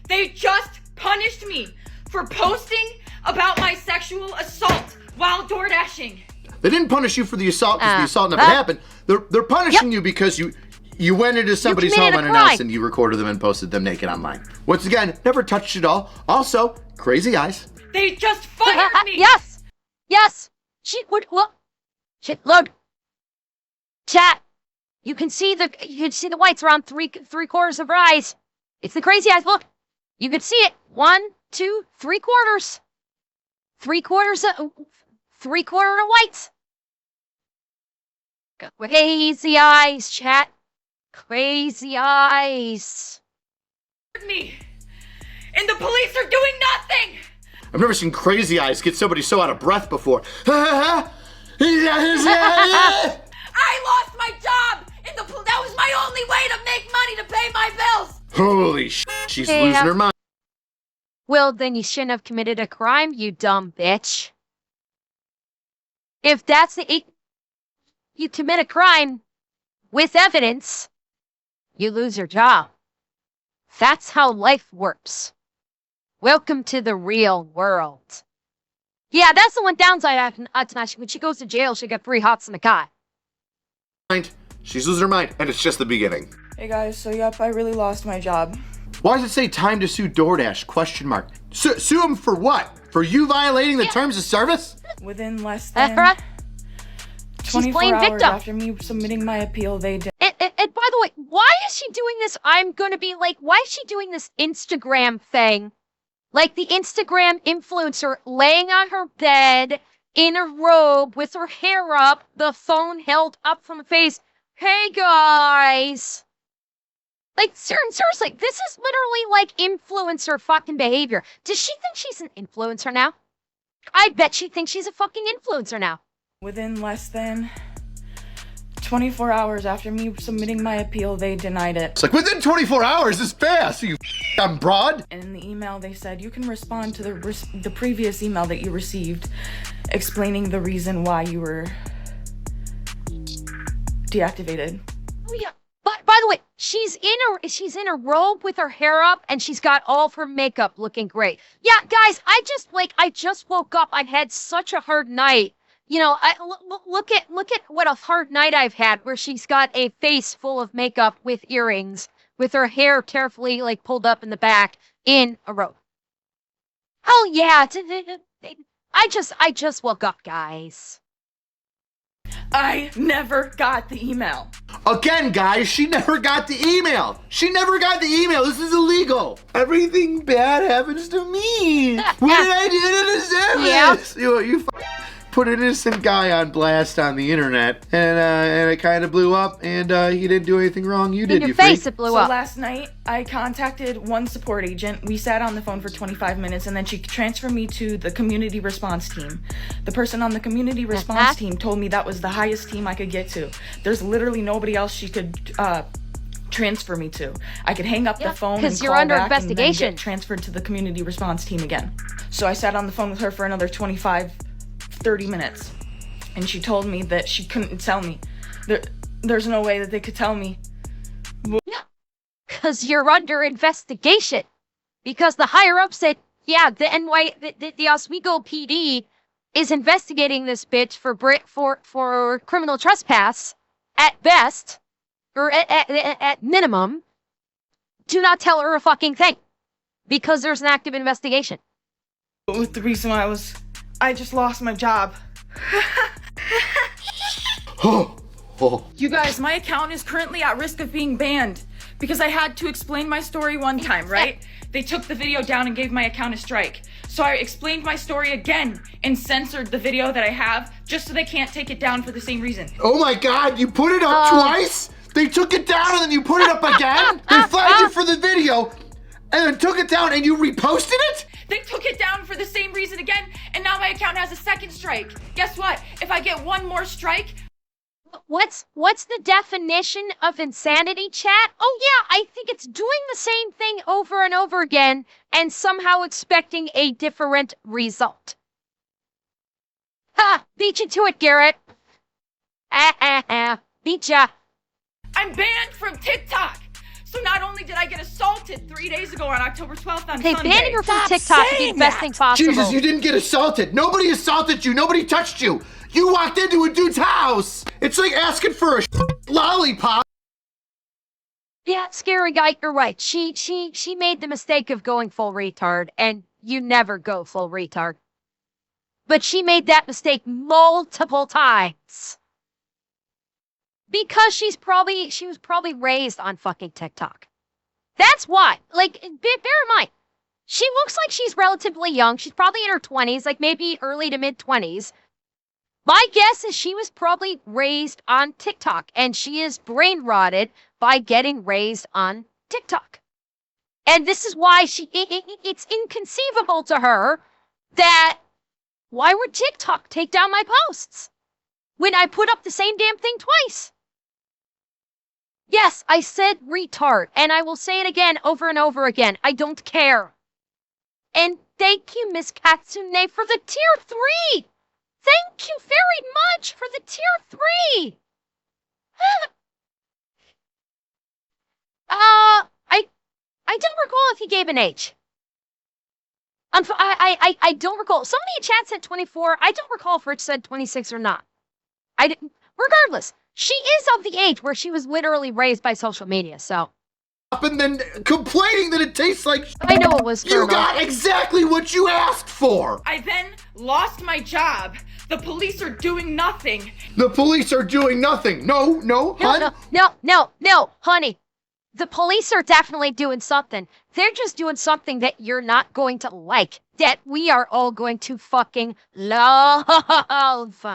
They just punished me for posting about my sexual assault while door dashing. They didn't punish you for the assault because the assault never happened. They're punishing you because you went into somebody's home committed a unannounced crime. and you recorded them and posted them naked online. Once again, never touched it all. Also, crazy eyes. They just fired me. Yes. Yes. She would. Well. Shit. Look. Chat. You can see the whites around three quarters of her eyes. It's the crazy eyes. Look. You can see it. 1, 2, 3 quarters. 3/4 of 3/4 of whites. Crazy eyes, chat. Crazy eyes. Me. And the police are doing nothing. I've never seen crazy eyes get somebody so out of breath before. I lost my job, and that was my only way to make money to pay my bills. Holy shit, she's Yeah. losing her mind. Well, then you shouldn't have committed a crime, you dumb bitch. If that's you commit a crime with evidence, you lose your job. That's how life works. Welcome to the real world. Yeah, that's the one downside of Tanashi. When she goes to jail, she'll get free hots in the car. She's losing her mind, and it's just the beginning. Hey guys, so yep, I really lost my job. Why does it say time to sue DoorDash? Question mark. Sue him for what? For you violating the terms of service? Within less than She's 24 playing hours victim. after me submitting my appeal, they did. And by the way, why is she doing this? I'm gonna be like, why is she doing this Instagram thing? Like the Instagram influencer laying on her bed in a robe with her hair up, the phone held up from the face. Hey guys. Like, seriously, this is literally like influencer fucking behavior. Does she think she's an influencer now? I bet she thinks she's a fucking influencer now. Within less than 24 hours after me submitting my appeal, they denied it. It's like, within 24 hours, this fast. You I'm broad. And in the email, they said, you can respond to the previous email that you received explaining the reason why you were deactivated. Oh yeah. But by the way, she's in a robe with her hair up and she's got all of her makeup looking great. Yeah, guys, I just woke up. I've had such a hard night. You know, look at what a hard night I've had where she's got a face full of makeup with earrings, with her hair carefully like pulled up in the back in a robe. Oh yeah, I just woke up, guys. I never got the email. Again, guys, she never got the email. She never got the email. This is illegal. Everything bad happens to me. What did I do to deserve this? You put an innocent guy on blast on the internet, and it kind of blew up, and he didn't do anything wrong. You did, In your you face, freak. it blew So up. last night, I contacted one support agent. We sat on the phone for 25 minutes, and then she transferred me to the community response team. The person on the community response team told me that was the highest team I could get to. There's literally nobody else she could transfer me to. I could hang up the phone and because you're call under back investigation. and then get transferred to the community response team again. So I sat on the phone with her for another 30 minutes. And she told me that she couldn't tell me. There's no way that they could tell me. Yeah, because you're under investigation. Because the higher up said, yeah, the Oswego PD is investigating this bitch for criminal trespass at best, or at minimum. Do not tell her a fucking thing. because there's an active investigation. With the reason I just lost my job. You guys, my account is currently at risk of being banned because I had to explain my story one time, right? They took the video down and gave my account a strike. So I explained my story again and censored the video that I have just so they can't take it down for the same reason. Oh my God, you put it up twice? They took it down and then you put it up again? They flagged you for the video and then took it down and you reposted it? They took it down for the same reason again, and now my account has a second strike. Guess what? If I get one more strike... What's the definition of insanity, chat? Oh yeah, I think it's doing the same thing over and over again and somehow expecting a different result. Ha! Beat you to it, Garrett. Beat ya. I'm banned from TikTok! So not only did I get assaulted 3 days ago on October 12th on Sunday... Hey, banning her from TikTok would be the best thing possible. Jesus, you didn't get assaulted. Nobody assaulted you. Nobody touched you. You walked into a dude's house. It's like asking for a lollipop. Yeah, scary guy, you're right. She made the mistake of going full retard, and you never go full retard. But she made that mistake multiple times. Because she was probably raised on fucking TikTok. That's why. Like, bear in mind, she looks like she's relatively young. She's probably in her 20s, like maybe early to mid 20s. My guess is she was probably raised on TikTok, and she is brain rotted by getting raised on TikTok. And this is why it's inconceivable to her that why would TikTok take down my posts when I put up the same damn thing twice? Yes, I said retard, and I will say it again over and over again. I don't care. And thank you, Miss Katsune, for the tier 3. Thank you very much for the tier 3. I don't recall if he gave an age. I don't recall. Somebody in chat said 24. I don't recall if Rich said 26 or not. I didn't. Regardless, she is of the age where she was literally raised by social media, so. And then complaining that it tastes like I know it was. You got exactly what you asked for. I then lost my job. The police are doing nothing. The police are doing nothing. No, hun. No, honey. The police are definitely doing something. They're just doing something that you're not going to like. That we are all going to fucking love.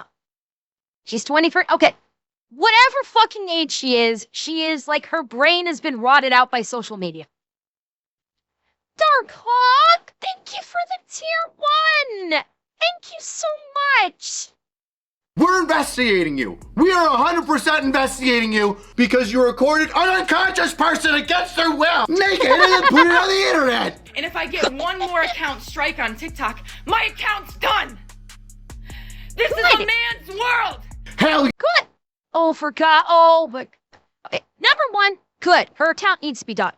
She's 23. Okay. Whatever fucking age she is like her brain has been rotted out by social media. Dark Hawk, thank you for the tier 1. Thank you so much. We're investigating you. We are 100% investigating you because you recorded an unconscious person against their will, naked, and then put it on the internet. And if I get one more account strike on TikTok, my account's done. This is a man's world. Hell, good. Oh, forgot. Oh, but okay. Number 1, good. Her account needs to be done.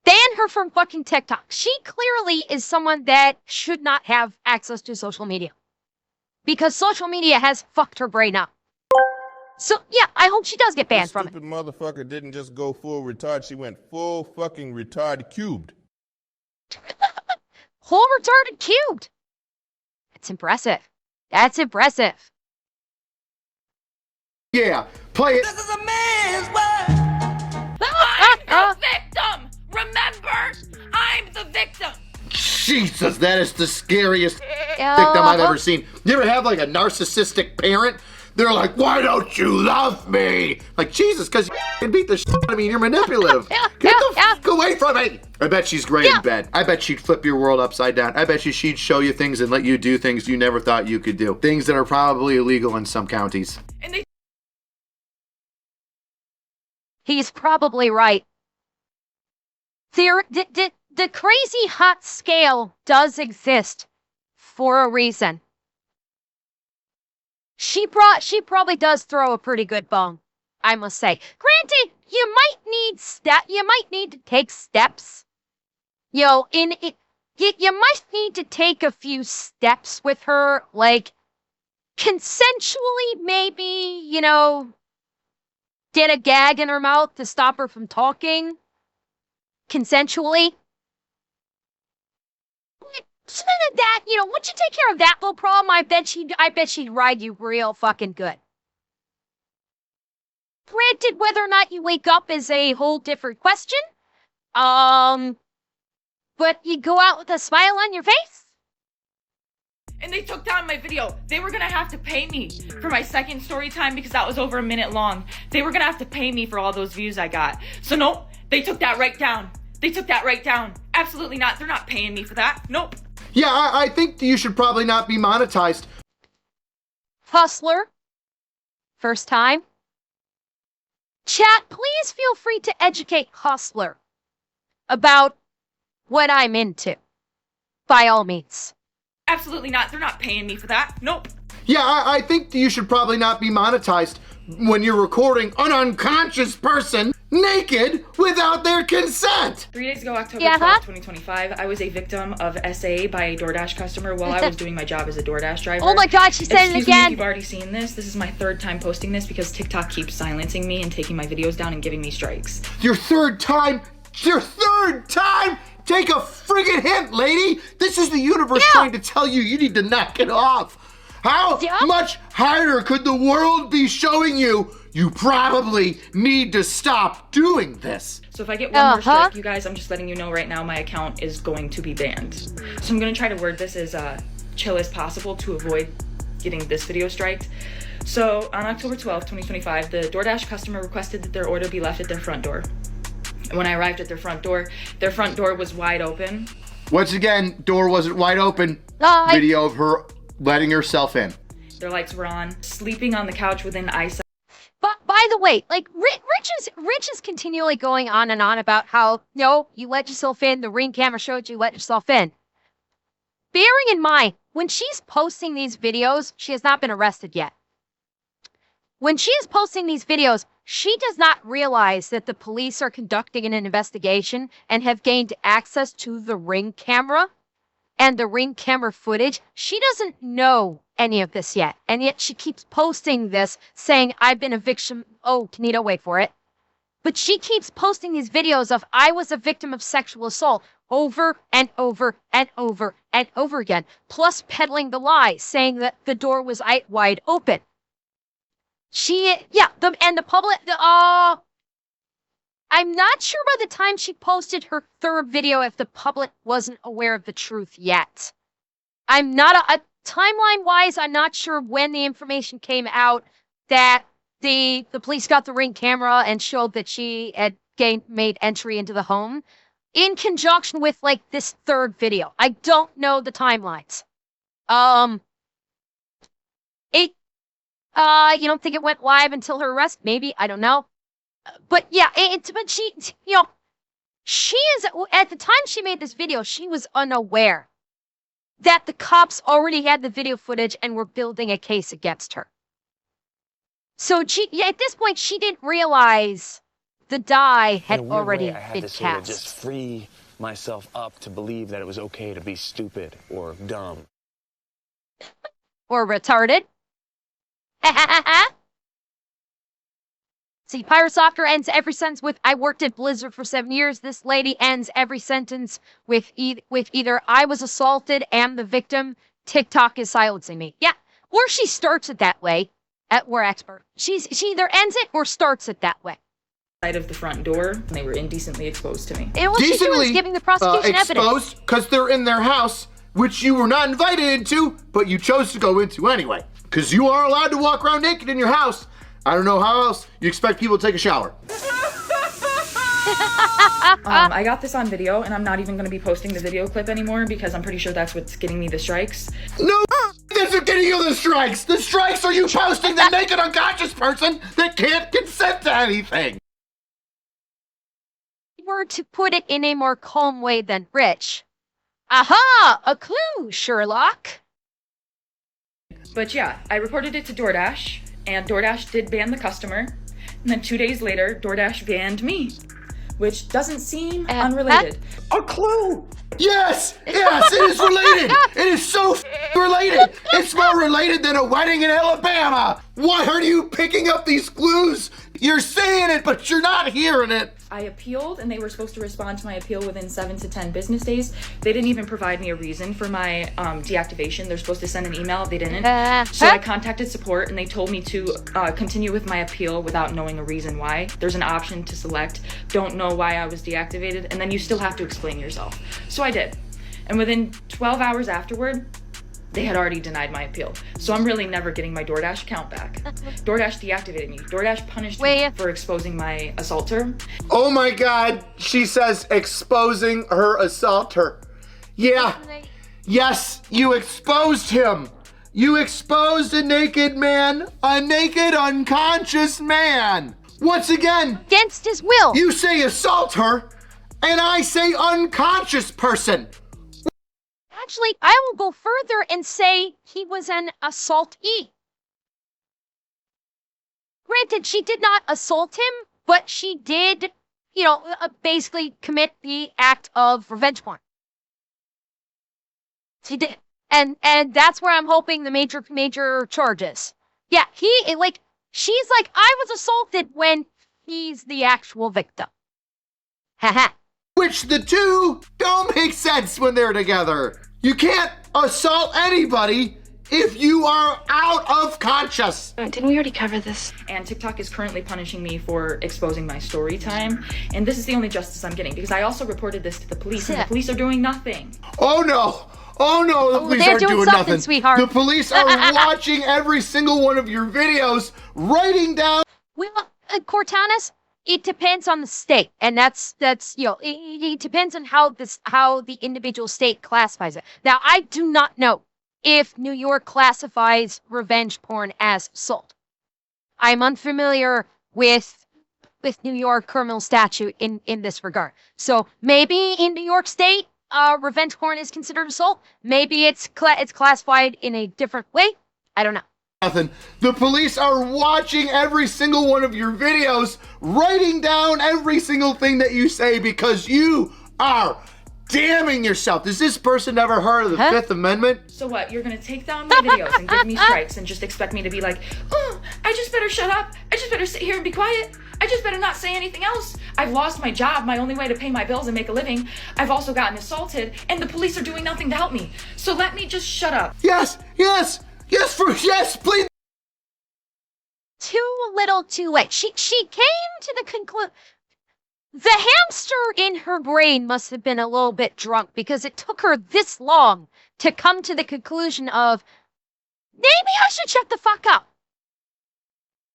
Ban her from fucking TikTok. She clearly is someone that should not have access to social media. Because social media has fucked her brain up. So, yeah, I hope she does get banned from it. Stupid motherfucker didn't just go full retard. She went full fucking retard cubed. Whole retarded cubed. That's impressive. That's impressive. Yeah, play it. This is a man's world. I'm the victim. Remember, I'm the victim. Jesus, that is the scariest victim I've ever seen. You ever have like a narcissistic parent? They're like, why don't you love me? Like, Jesus, because you can beat the shit out of me and you're manipulative. Get the fuck away from me. I bet she's great in bed. I bet she'd flip your world upside down. I bet she'd show you things and let you do things you never thought you could do. Things that are probably illegal in some counties. And he's probably right. The crazy hot scale does exist for a reason. She probably does throw a pretty good bone, I must say. Granted, you might need to take steps. You know, you might need to take a few steps with her, like consensually, maybe, you know, get a gag in her mouth to stop her from talking. Consensually. That, once you take care of that little problem, I bet she'd ride you real fucking good. Granted, whether or not you wake up is a whole different question. But you go out with a smile on your face? And they took down my video. They were gonna have to pay me for my second story time because that was over a minute long. They were gonna have to pay me for all those views I got. So nope, they took that right down. They took that right down. Absolutely not. They're not paying me for that. Nope. Yeah, I think you should probably not be monetized. Hustler. First time. Chat, please feel free to educate Hustler about what I'm into. By all means. Absolutely not. They're not paying me for that. Nope. Yeah, I think you should probably not be monetized when you're recording an unconscious person naked without their consent. 3 days ago, October 12th, 2025, I was a victim of SA by a DoorDash customer while I was doing my job as a DoorDash driver. Oh my god, she said it Excuse again. me if you've already seen this. This is my third time posting this because TikTok keeps silencing me and taking my videos down and giving me strikes. Your third time? Your third time? Take a friggin' hint, lady! This is the universe trying to tell you need to knock it off. How much harder could the world be showing you? You probably need to stop doing this. So if I get one more strike, you guys, I'm just letting you know right now my account is going to be banned. So I'm going to try to word this as chill as possible to avoid getting this video striked. So on October 12th, 2025, the DoorDash customer requested that their order be left at their front door. And when I arrived at their front door was wide open. Once again, door wasn't wide open. Video of her letting herself in. Their lights were on, sleeping on the couch within eyesight. But by the way, like Rich is continually going on and on about how you let yourself in. The Ring camera showed you let yourself in. Bearing in mind, when she's posting these videos, she has not been arrested yet. When she is posting these videos, she does not realize that the police are conducting an investigation and have gained access to the Ring camera and the Ring camera footage. She doesn't know any of this yet. And yet she keeps posting this saying, I've been a victim. Oh, Tanito, wait for it. But she keeps posting these videos of I was a victim of sexual assault over and over and over and over again. Plus peddling the lie, saying that the door was wide open. The public, I'm not sure by the time she posted her third video if the public wasn't aware of the truth yet. I'm not, timeline-wise, I'm not sure when the information came out that the police got the Ring camera and showed that she had made entry into the home in conjunction with, like, this third video. I don't know the timelines. You don't think it went live until her arrest? Maybe, I don't know. But yeah, but she is, at the time she made this video, she was unaware that the cops already had the video footage and were building a case against her. So at this point, she didn't realize the die had already been cast. Just free myself up to believe that it was okay to be stupid or dumb. Or retarded. See, Pyrosofter ends every sentence with, I worked at Blizzard for 7 years. This lady ends every sentence with either I was assaulted and the victim. TikTok is silencing me. Yeah, or she starts it that way. We're expert. She either ends it or starts it that way. Side of the front door, and they were indecently exposed to me. And what she's doing is giving the prosecution evidence. Exposed because they're in their house, which you were not invited into, but you chose to go into anyway. Because you are allowed to walk around naked in your house. I don't know how else you expect people to take a shower. I got this on video, and I'm not even going to be posting the video clip anymore because I'm pretty sure that's what's getting me the strikes. No, this is getting you the strikes. The strikes are you posting the naked unconscious person that can't consent to anything. Were to put it in a more calm way than Rich. Aha! A clue, Sherlock. But yeah, I reported it to DoorDash, and DoorDash did ban the customer. And then 2 days later, DoorDash banned me, which doesn't seem unrelated. A clue! Yes! Yes, it is related! It is so related! It's more related than a wedding in Alabama! Why are you picking up these clues? You're saying it, but you're not hearing it. I appealed, and they were supposed to respond to my appeal within 7 to 10 business days. They didn't even provide me a reason for my deactivation. They're supposed to send an email. They didn't. So I contacted support, and they told me to continue with my appeal without knowing a reason why. There's an option to select, don't know why I was deactivated, and then you still have to explain yourself. So I did. And within 12 hours afterward, they had already denied my appeal. So I'm really never getting my DoorDash account back. DoorDash deactivated me. DoorDash punished me for exposing my assaulter. Oh my God, she says exposing her assaulter. Yeah, yes, you exposed him. You exposed a naked man, a naked unconscious man. Once again, against his will. You say assault her, and I say unconscious person. Actually, I will go further and say he was an assaultee. Granted, she did not assault him, but she did, basically commit the act of revenge porn. She did. And that's where I'm hoping the major charges. Yeah, she's like, I was assaulted when he's the actual victim. Haha. Which the two don't make sense when they're together. You can't assault anybody if you are out of conscious. Didn't we already cover this? And TikTok is currently punishing me for exposing my story time. And this is the only justice I'm getting because I also reported this to the police and the police are doing nothing. Oh no, the police aren't doing nothing. Sweetheart. The police are watching every single one of your videos, writing down. Well, Cortanas, it depends on the state, and that's it depends on how the individual state classifies it. Now, I do not know if New York classifies revenge porn as assault. I'm unfamiliar with New York criminal statute in this regard. So maybe in New York State, revenge porn is considered assault. Maybe it's classified in a different way. I don't know. Nothing. The police are watching every single one of your videos, writing down every single thing that you say because you are damning yourself. Has this person ever heard of the Fifth Amendment? So what? You're gonna take down my videos and give me strikes and just expect me to be like, oh, I just better shut up. I just better sit here and be quiet. I just better not say anything else. I've lost my job, my only way to pay my bills and make a living. I've also gotten assaulted, and the police are doing nothing to help me. So let me just shut up. Yes, please. Too little, too late. She came to the conclusion. The hamster in her brain must have been a little bit drunk because it took her this long to come to the conclusion of, maybe I should shut the fuck up.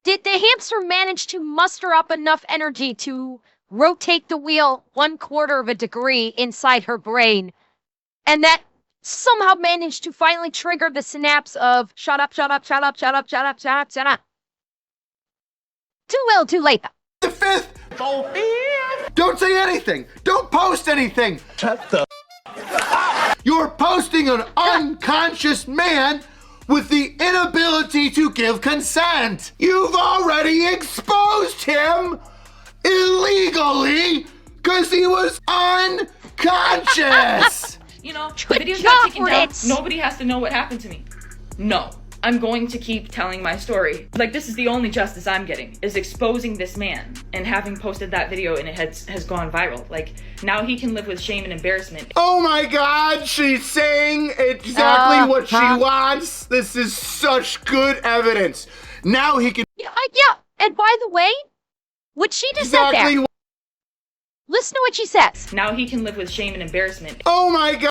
Did the hamster manage to muster up enough energy to rotate the wheel 1/4 of a degree inside her brain, and that somehow managed to finally trigger the synapse of shut up, shut up, shut up, shut up, shut up, shut up, shut up. Too little, too late. The fifth. Don't say anything. Don't post anything. Shut the. You're posting an unconscious man with the inability to give consent. You've already exposed him illegally because he was unconscious. The videos got taken down. Nobody has to know what happened to me. No. I'm going to keep telling my story. This is the only justice I'm getting, is exposing this man and having posted that video and it has gone viral. Now he can live with shame and embarrassment. Oh my God, she's saying exactly what she wants. This is such good evidence. Now he can... Yeah, and by the way, what she just said there. Listen to what she says. Now he can live with shame and embarrassment. Oh my God.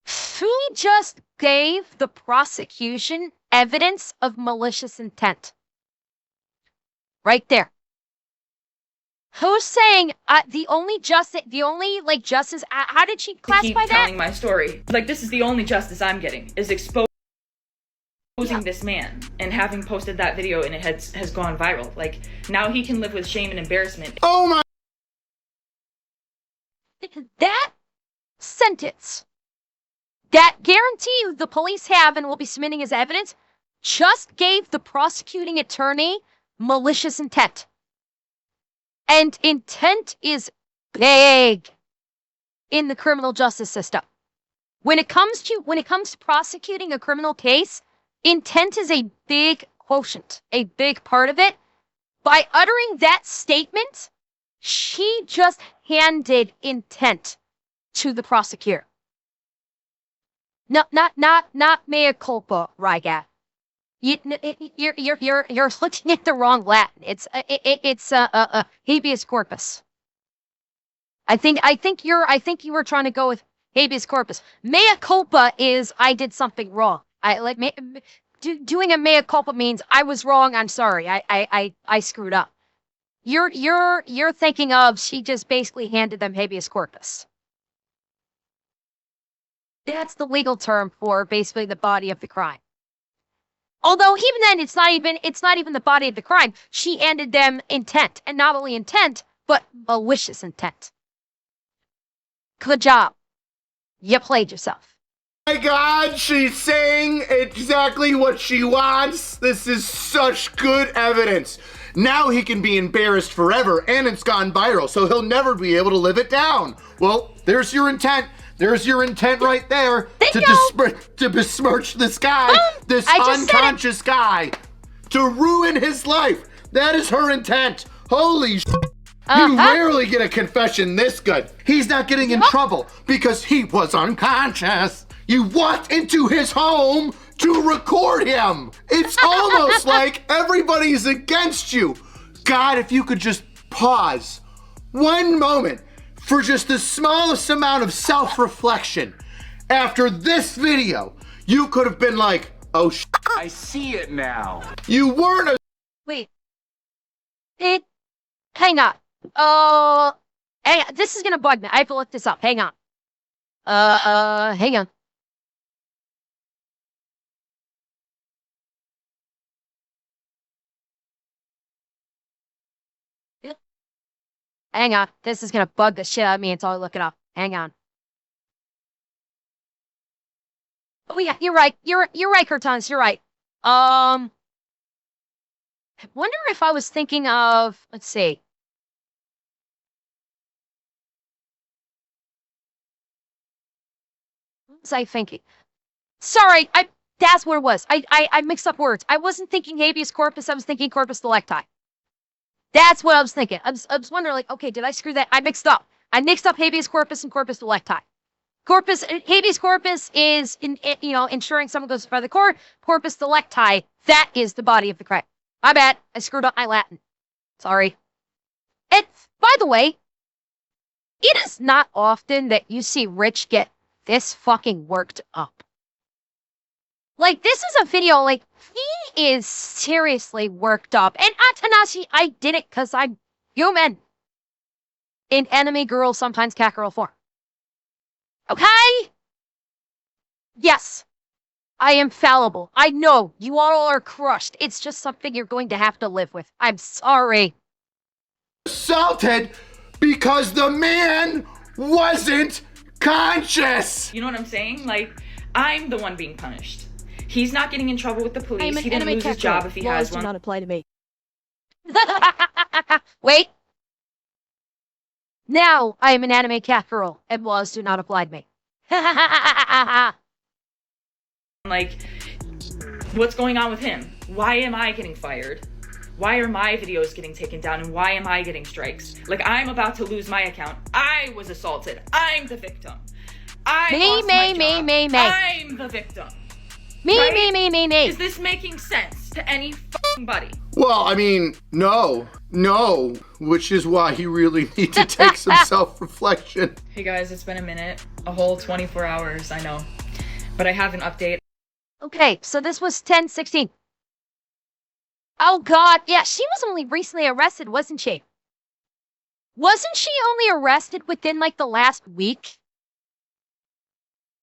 She just gave the prosecution evidence of malicious intent. Right there. Who's saying the only justice, how did she classify that? Keep telling my story. This is the only justice I'm getting, is exposing this man and having posted that video and it has gone viral. Now he can live with shame and embarrassment. Oh my... That sentence that guarantee you the police have and will be submitting as evidence just gave the prosecuting attorney malicious intent. And intent is big in the criminal justice system. When it comes to prosecuting a criminal case, intent is a big quotient, a big part of it. By uttering that statement, she just handed intent to the prosecutor. No, not mea culpa, Rygat. You're looking at the wrong Latin. It's habeas corpus. I think you were trying to go with habeas corpus. Mea culpa is I did something wrong. Doing a mea culpa means I was wrong. I'm sorry. I screwed up. You're thinking of she just basically handed them habeas corpus. That's the legal term for basically the body of the crime. Although even then, it's not even the body of the crime. She handed them intent, and not only intent, but malicious intent. Good job. You played yourself. My God, she's saying exactly what she wants. This is such good evidence. Now he can be embarrassed forever, and it's gone viral, so he'll never be able to live it down. Well, there's your intent. There's your intent right there to besmirch this guy, this unconscious guy, to ruin his life. That is her intent. Holy shit. You rarely get a confession this good. He's not getting in trouble because he was unconscious. You walked into his home to record him. It's almost like everybody's against you. God, if you could just pause one moment for just the smallest amount of self-reflection. After this video, you could have been like, oh shit. I see it now. You weren't a— Wait. Hang on. This is gonna bug me. I have to look this up. Hang on. Hang on. Hang on. This is gonna bug the shit out of me until I look it up. Hang on. Oh yeah, you're right. You're right, Cortans. You're right. I wonder if I was thinking of. Let's see. What was I thinking? Sorry, that's what it was. I mixed up words. I wasn't thinking habeas corpus. I was thinking corpus delicti. That's what I was thinking. I was wondering, like, okay, did I screw that? I mixed up. I mixed up habeas corpus and corpus delicti. Habeas corpus is, ensuring someone goes before the court. Corpus delicti, that is the body of the crime. My bad. I screwed up my Latin. Sorry. And, by the way, it is not often that you see Rich get this fucking worked up. Like, this is a video, like, he is seriously worked up. And Atanashi, I did it because I'm human. In enemy girl, sometimes cat girl form. Okay? Yes. I am fallible. I know. You all are crushed. It's just something you're going to have to live with. I'm sorry. Assaulted because the man wasn't conscious. You know what I'm saying? Like, I'm the one being punished. He's not getting in trouble with the police. He didn't lose his job if he has one. Laws do not apply to me. Wait. Now I am an anime cat girl, and laws do not apply to me. Like, what's going on with him? Why am I getting fired? Why are my videos getting taken down, and why am I getting strikes? Like, I'm about to lose my account. I was assaulted. I'm the victim. I'm the victim. Me. Is this making sense to any fucking-body? Well, I mean, no, which is why you really need to take some self-reflection. Hey guys, it's been a minute. A whole 24 hours, I know. But I have an update. Okay, so this was 10/16. Oh god, yeah, she was only recently arrested, wasn't she? Wasn't she only arrested within, like, the last week?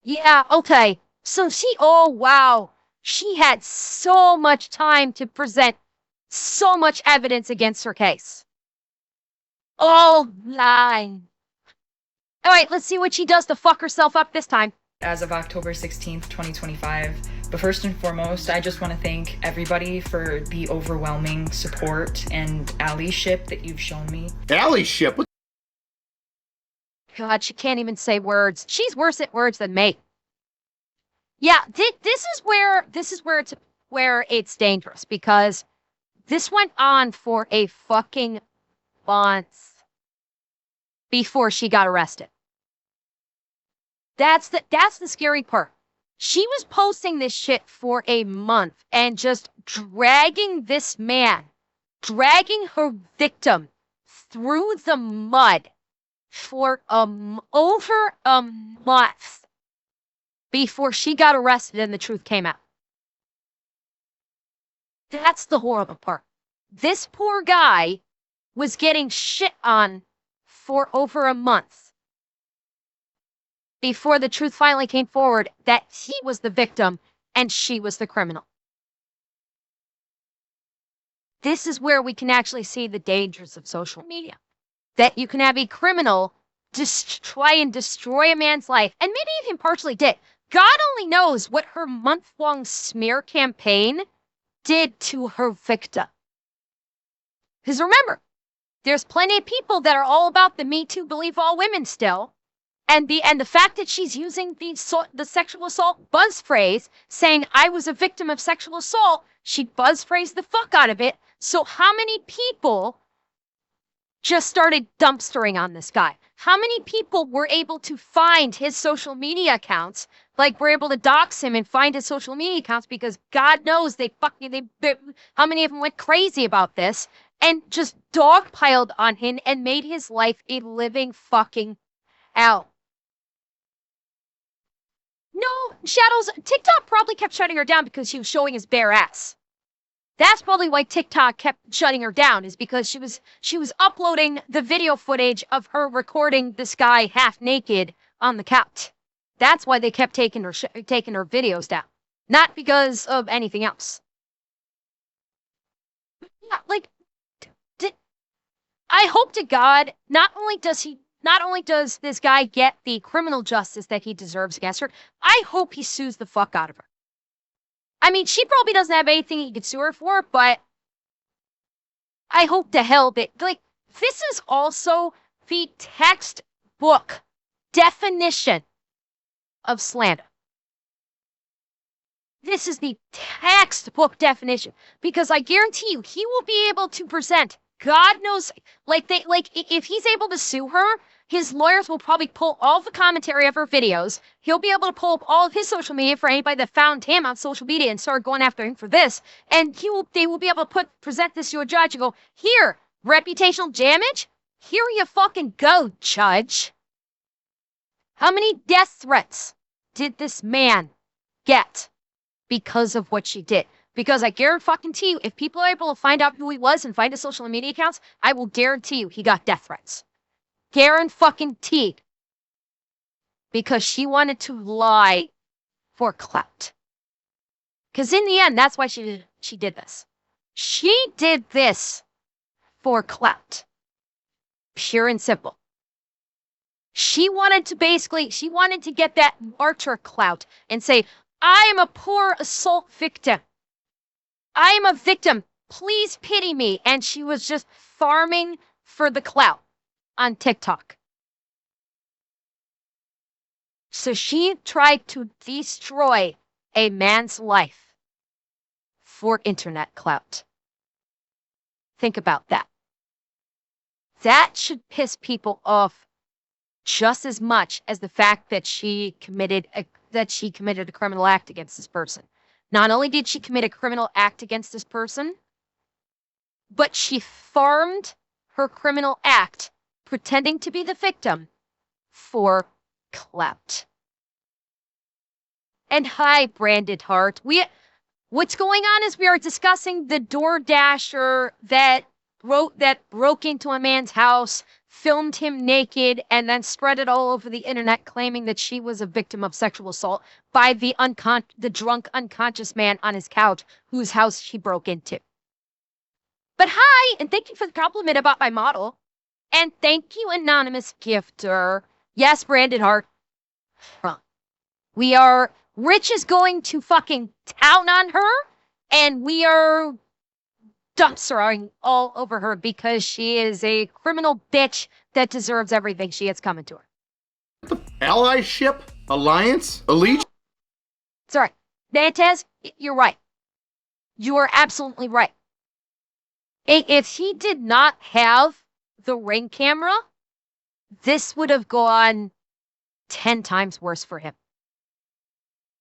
Yeah, okay. So oh wow, she had so much time to present so much evidence against her case. Oh, line. All right, let's see what she does to fuck herself up this time. As of October 16th, 2025. But first and foremost, I just want to thank everybody for the overwhelming support and allyship that you've shown me. Allyship? God, she can't even say words. She's worse at words than me. Yeah, this is where it's where it's dangerous, because this went on for a fucking month before she got arrested. That's the scary part. She was posting this shit for a month and just dragging this man, dragging her victim through the mud for over a month before she got arrested and the truth came out. That's the horrible part. This poor guy was getting shit on for over a month before the truth finally came forward that he was the victim and she was the criminal. This is where we can actually see the dangers of social media. That you can have a criminal just try and destroy a man's life, and maybe even partially did. God only knows what her month-long smear campaign did to her victim. Because remember, there's plenty of people that are all about the Me Too, believe all women still. And the fact that she's using the sexual assault buzz phrase, saying I was a victim of sexual assault, she buzz phrased the fuck out of it. So how many people just started dumpstering on this guy? How many people were able to find his social media accounts? Like, were able to dox him and find his social media accounts, because God knows how many of them went crazy about this and just dogpiled on him and made his life a living fucking hell. No, Shadows, TikTok probably kept shutting her down because she was showing his bare ass. That's probably why TikTok kept shutting her down, is because she was uploading the video footage of her recording this guy half naked on the couch. That's why they kept taking her videos down, not because of anything else. Yeah, like, I hope to God not only does this guy get the criminal justice that he deserves against her, I hope he sues the fuck out of her. I mean, she probably doesn't have anything he could sue her for, but I hope to hell that, like, this is also the textbook definition of slander. This is the textbook definition, because I guarantee you, he will be able to present, God knows, if he's able to sue her, his lawyers will probably pull all the commentary of her videos. He'll be able to pull up all of his social media for anybody that found him on social media and started going after him for this. And they will be able to present this to a judge and go, here, reputational damage? Here you fucking go, judge. How many death threats did this man get because of what she did? Because I guarantee you, if people are able to find out who he was and find his social media accounts, I will guarantee you he got death threats. Guaranteed. Because she wanted to lie for clout. Because in the end, that's why she did this. She did this for clout. Pure and simple. She wanted to get that martyr clout and say, I am a poor assault victim. I am a victim. Please pity me. And she was just farming for the clout on TikTok. So she tried to destroy a man's life for internet clout. Think about that. That should piss people off just as much as the fact that she committed a criminal act against this person. Not only did she commit a criminal act against this person, but she farmed her criminal act, pretending to be the victim, for clout. And hi, Branded Heart. What's going on is we are discussing the DoorDasher that broke into a man's house, filmed him naked, and then spread it all over the internet, claiming that she was a victim of sexual assault by the drunk, unconscious man on his couch whose house she broke into. But hi, and thank you for the compliment about my model. And thank you, anonymous gifter. Yes, Branded Heart. Rich is going to fucking town on her, and we are dumpstering all over her because she is a criminal bitch that deserves everything she has coming to her. Allyship? Alliance? Allegiance? Sorry. Dantes, you're right. You are absolutely right. If he did not have the Ring camera, this would have gone 10 times worse for him.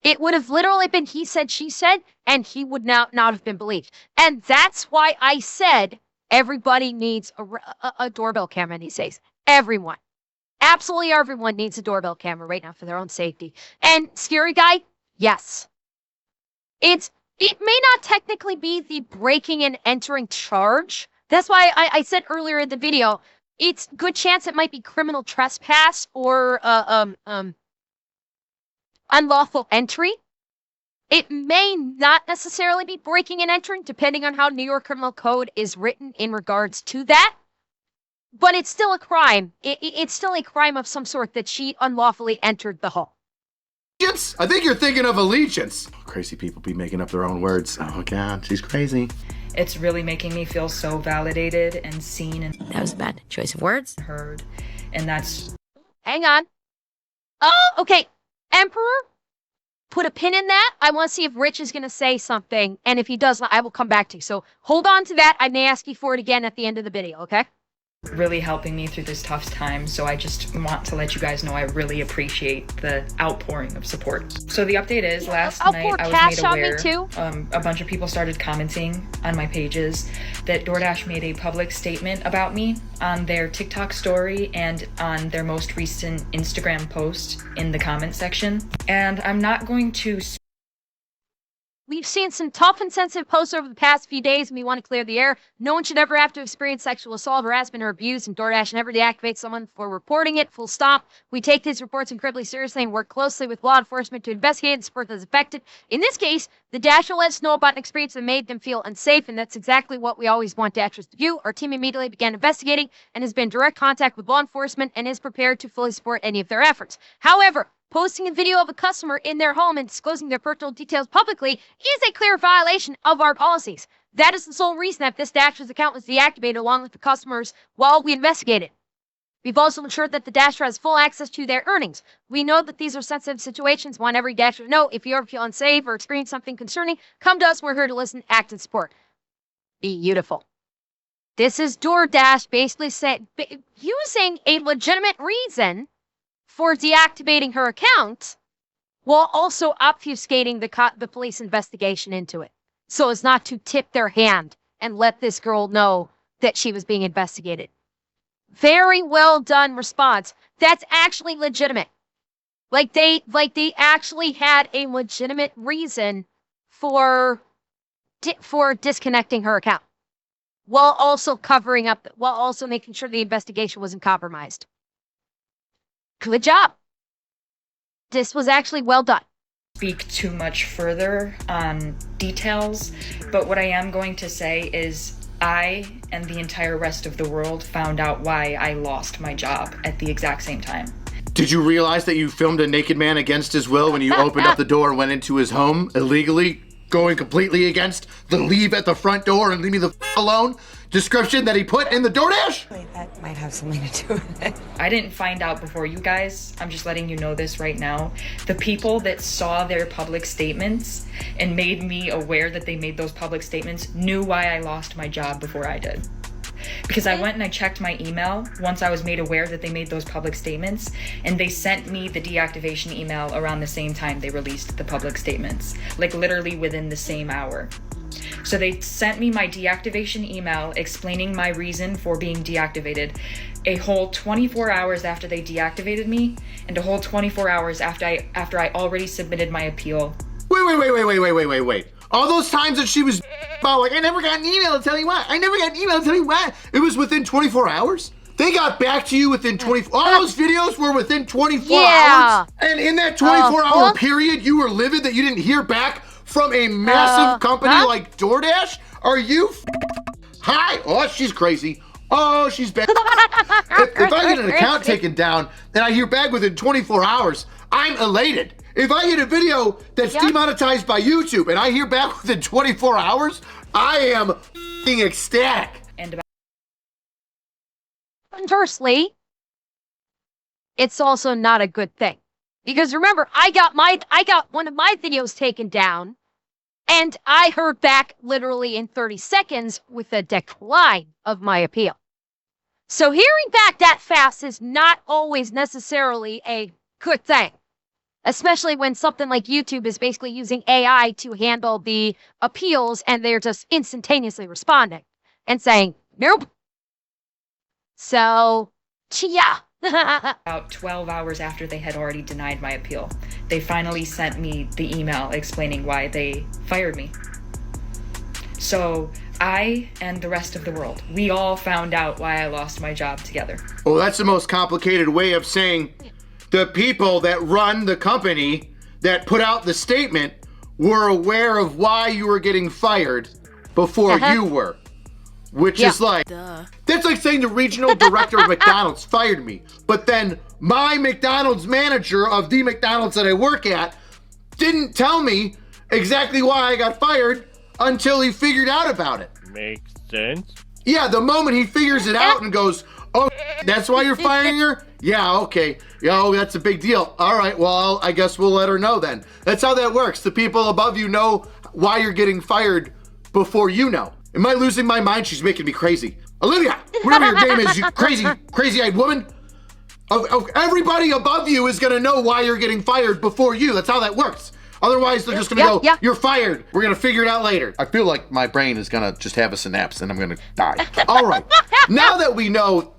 It would have literally been he said, she said, and he would not have been believed. And that's why I said everybody needs a doorbell camera these days. Everyone. Absolutely everyone needs a doorbell camera right now for their own safety. And Scary Guy, yes. It may not technically be the breaking and entering charge. That's why I said earlier in the video, it's good chance it might be criminal trespass or unlawful entry. It may not necessarily be breaking and entering, depending on how New York Criminal Code is written in regards to that. But it's still a crime. It's still a crime of some sort that she unlawfully entered the home. I think you're thinking of allegiance. Crazy people be making up their own words. Oh God, she's crazy. It's really making me feel so validated and seen and That was a bad choice of words. heard. And that's... Hang on. Oh, okay. Emperor, put a pin in that. I want to see if Rich is going to say something. And if he does, I will come back to you. So hold on to that. I may ask you for it again at the end of the video, okay? really helping me through this tough time, so I just want to let you guys know I really appreciate the outpouring of support. So the update is, last night I was made aware, a bunch of people started commenting on my pages that DoorDash made a public statement about me on their TikTok story and on their most recent Instagram post in the comment section. And I'm not going to... We've seen some tough and sensitive posts over the past few days, and we want to clear the air. No one should ever have to experience sexual assault, harassment, or abuse, and DoorDash never deactivates someone for reporting it, full stop. We take these reports incredibly seriously and work closely with law enforcement to investigate and support those affected. In this case, the Dasher let us know about an experience that made them feel unsafe, and that's exactly what we always want Dashers to do. Our team immediately began investigating and has been in direct contact with law enforcement and is prepared to fully support any of their efforts. However, posting a video of a customer in their home and disclosing their personal details publicly is a clear violation of our policies. That is the sole reason that this Dasher's account was deactivated along with the customers while we investigated. We've also ensured that the Dasher has full access to their earnings. We know that these are sensitive situations. Want every Dasher to know if you ever feel unsafe or experience something concerning, come to us. We're here to listen, act, and support. Beautiful. This is DoorDash basically using a legitimate reason for deactivating her account while also obfuscating the police investigation into it, so as not to tip their hand and let this girl know that she was being investigated. Very well done response. That's actually legitimate. Like they actually had a legitimate reason for disconnecting her account while also while also making sure the investigation wasn't compromised. Good job. This was actually well done. Speak too much further on details, but what I am going to say is I and the entire rest of the world found out why I lost my job at the exact same time. Did you realize that you filmed a naked man against his will when you opened up the door and went into his home illegally, going completely against the leave at the front door and leave me the alone description that he put in the DoorDash? Wait, that might have something to do with it. I didn't find out before you guys. I'm just letting you know this right now. The people that saw their public statements and made me aware that they made those public statements knew why I lost my job before I did. Because I went and I checked my email once I was made aware that they made those public statements, and they sent me the deactivation email around the same time they released the public statements, like literally within the same hour. So they sent me my deactivation email explaining my reason for being deactivated a whole 24 hours after they deactivated me, and a whole 24 hours after I already submitted my appeal. Wait. All those times that she was about, like, I never got an email to tell you what. It was within 24 hours? They got back to you within 24, all those videos were within 24 hours? And in that 24-hour period, you were livid that you didn't hear back from a massive company like DoorDash? Are you hi? Oh, she's crazy. Oh, she's bad. If I get an account taken down and I hear back within 24 hours, I'm elated. If I get a video that's demonetized by YouTube and I hear back within 24 hours, I am ecstatic. And conversely, it's also not a good thing. Because remember, I got one of my videos taken down And I heard back literally in 30 seconds with a decline of my appeal. So hearing back that fast is not always necessarily a good thing, especially when something like YouTube is basically using AI to handle the appeals and they're just instantaneously responding and saying, nope. So, yeah. About 12 hours after they had already denied my appeal, they finally sent me the email explaining why they fired me. So I and the rest of the world, we all found out why I lost my job together. Well, that's the most complicated way of saying the people that run the company that put out the statement were aware of why you were getting fired before you were. Which is like, that's like saying the regional director of McDonald's fired me. But then my McDonald's manager of the McDonald's that I work at didn't tell me exactly why I got fired until he figured out about it. Makes sense. Yeah, the moment he figures it out and goes, oh, that's why you're firing her? Yeah, okay. Oh, that's a big deal. All right, well, I guess we'll let her know then. That's how that works. The people above you know why you're getting fired before you know. Am I losing my mind? She's making me crazy. Olivia, whatever your name is, you crazy-eyed woman. Everybody above you is going to know why you're getting fired before you. That's how that works. Otherwise, they're just going to go, you're fired. We're going to figure it out later. I feel like my brain is going to just have a synapse and I'm going to die. All right. Now that we know,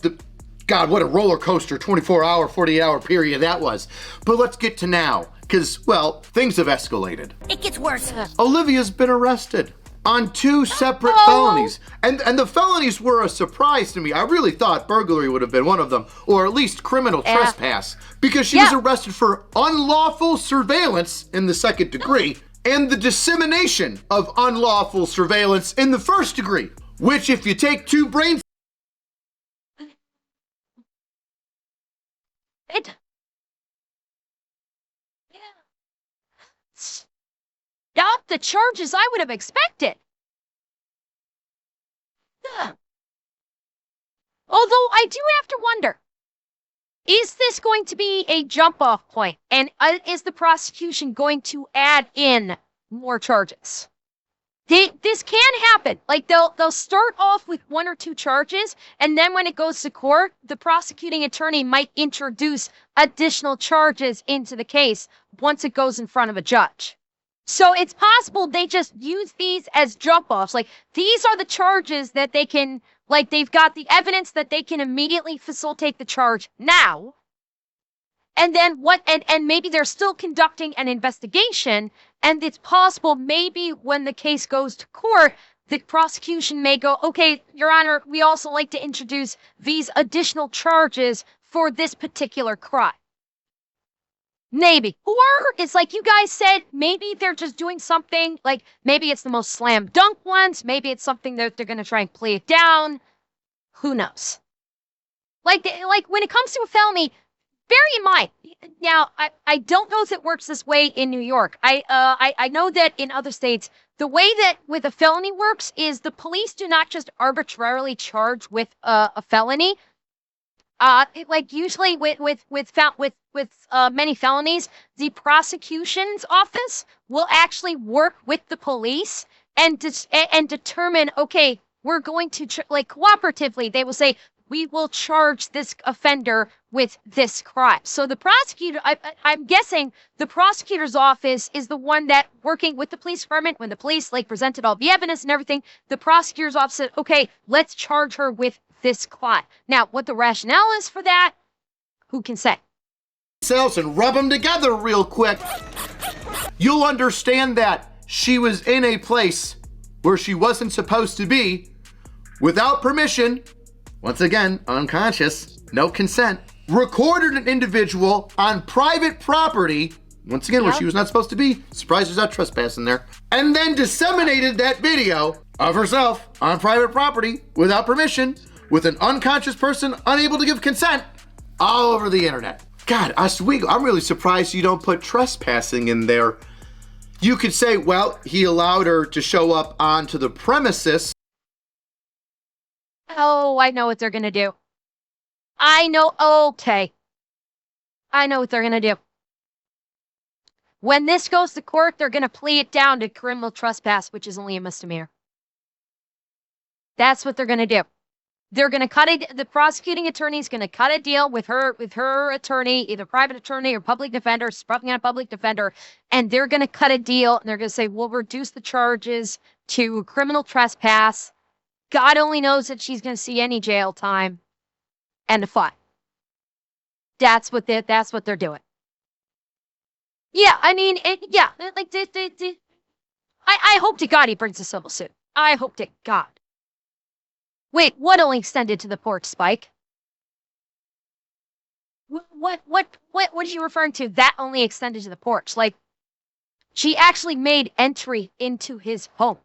God, what a roller coaster 24-hour, 48-hour period that was. But let's get to now, because, well, things have escalated. It gets worse. Olivia's been arrested on 2 separate felonies. And the felonies were a surprise to me. I really thought burglary would have been one of them, or at least criminal trespass, because she was arrested for unlawful surveillance in the 2nd degree and the dissemination of unlawful surveillance in the 1st degree, which if you take 2 brain Not the charges I would have expected. Although I do have to wonder, is this going to be a jump-off point? And is the prosecution going to add in more charges? This can happen. Like, they'll start off with 1 or 2 charges, and then when it goes to court, the prosecuting attorney might introduce additional charges into the case once it goes in front of a judge. So it's possible they just use these as jump-offs. Like, these are the charges that they can, like, they've got the evidence that they can immediately facilitate the charge now. And then and maybe they're still conducting an investigation, and it's possible maybe when the case goes to court, the prosecution may go, okay, Your Honor, we also like to introduce these additional charges for this particular crime. Maybe. Or it's like you guys said, maybe they're just doing something, like maybe it's the most slam dunk ones, maybe it's something that they're going to try and play it down. Who knows? Like when it comes to a felony, bear in mind, now, I don't know if it works this way in New York. I know that in other states, the way that with a felony works is the police do not just arbitrarily charge with a felony. Like usually with many felonies, the prosecution's office will actually work with the police and determine, okay, we're going to like cooperatively. They will say, we will charge this offender with this crime. So the prosecutor, I'm guessing the prosecutor's office is the one that working with the police department when the police like presented all the evidence and everything. The prosecutor's office said, okay, let's charge her with this crime. Now, what the rationale is for that, who can say? Cells and rub them together real quick. You'll understand that she was in a place where she wasn't supposed to be without permission. Once again, unconscious, no consent, recorded an individual on private property, once again, where she was not supposed to be, surprised there's not trespassing there, and then disseminated that video of herself on private property without permission, with an unconscious person unable to give consent, all over the internet. God, Oswego, I'm really surprised you don't put trespassing in there. You could say, well, he allowed her to show up onto the premises. Oh, I know what they're going to do. I know, okay. I know what they're going to do. When this goes to court, they're going to plea it down to criminal trespass, which is only a misdemeanor. That's what they're going to do. They're going to cut it. The prosecuting attorney is going to cut a deal with her attorney, either private attorney or public defender, probably not a public defender, and they're going to cut a deal, and they're going to say, we'll reduce the charges to criminal trespass. God only knows that she's going to see any jail time and a fine. That's what they're doing. Yeah, I mean, I hope to God he brings a civil suit. I hope to God. Wait, what only extended to the porch, Spike? What are you referring to? That only extended to the porch. Like, she actually made entry into his home.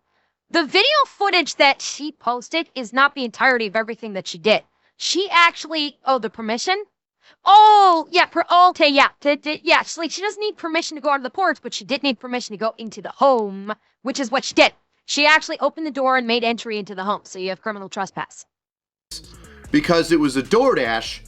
The video footage that she posted is not the entirety of everything that she did. She actually, the permission? Oh, yeah, okay, yeah. Yeah, she doesn't need permission to go out of the porch, but she did need permission to go into the home, which is what she did. She actually opened the door and made entry into the home, so you have criminal trespass. Because it was a DoorDash,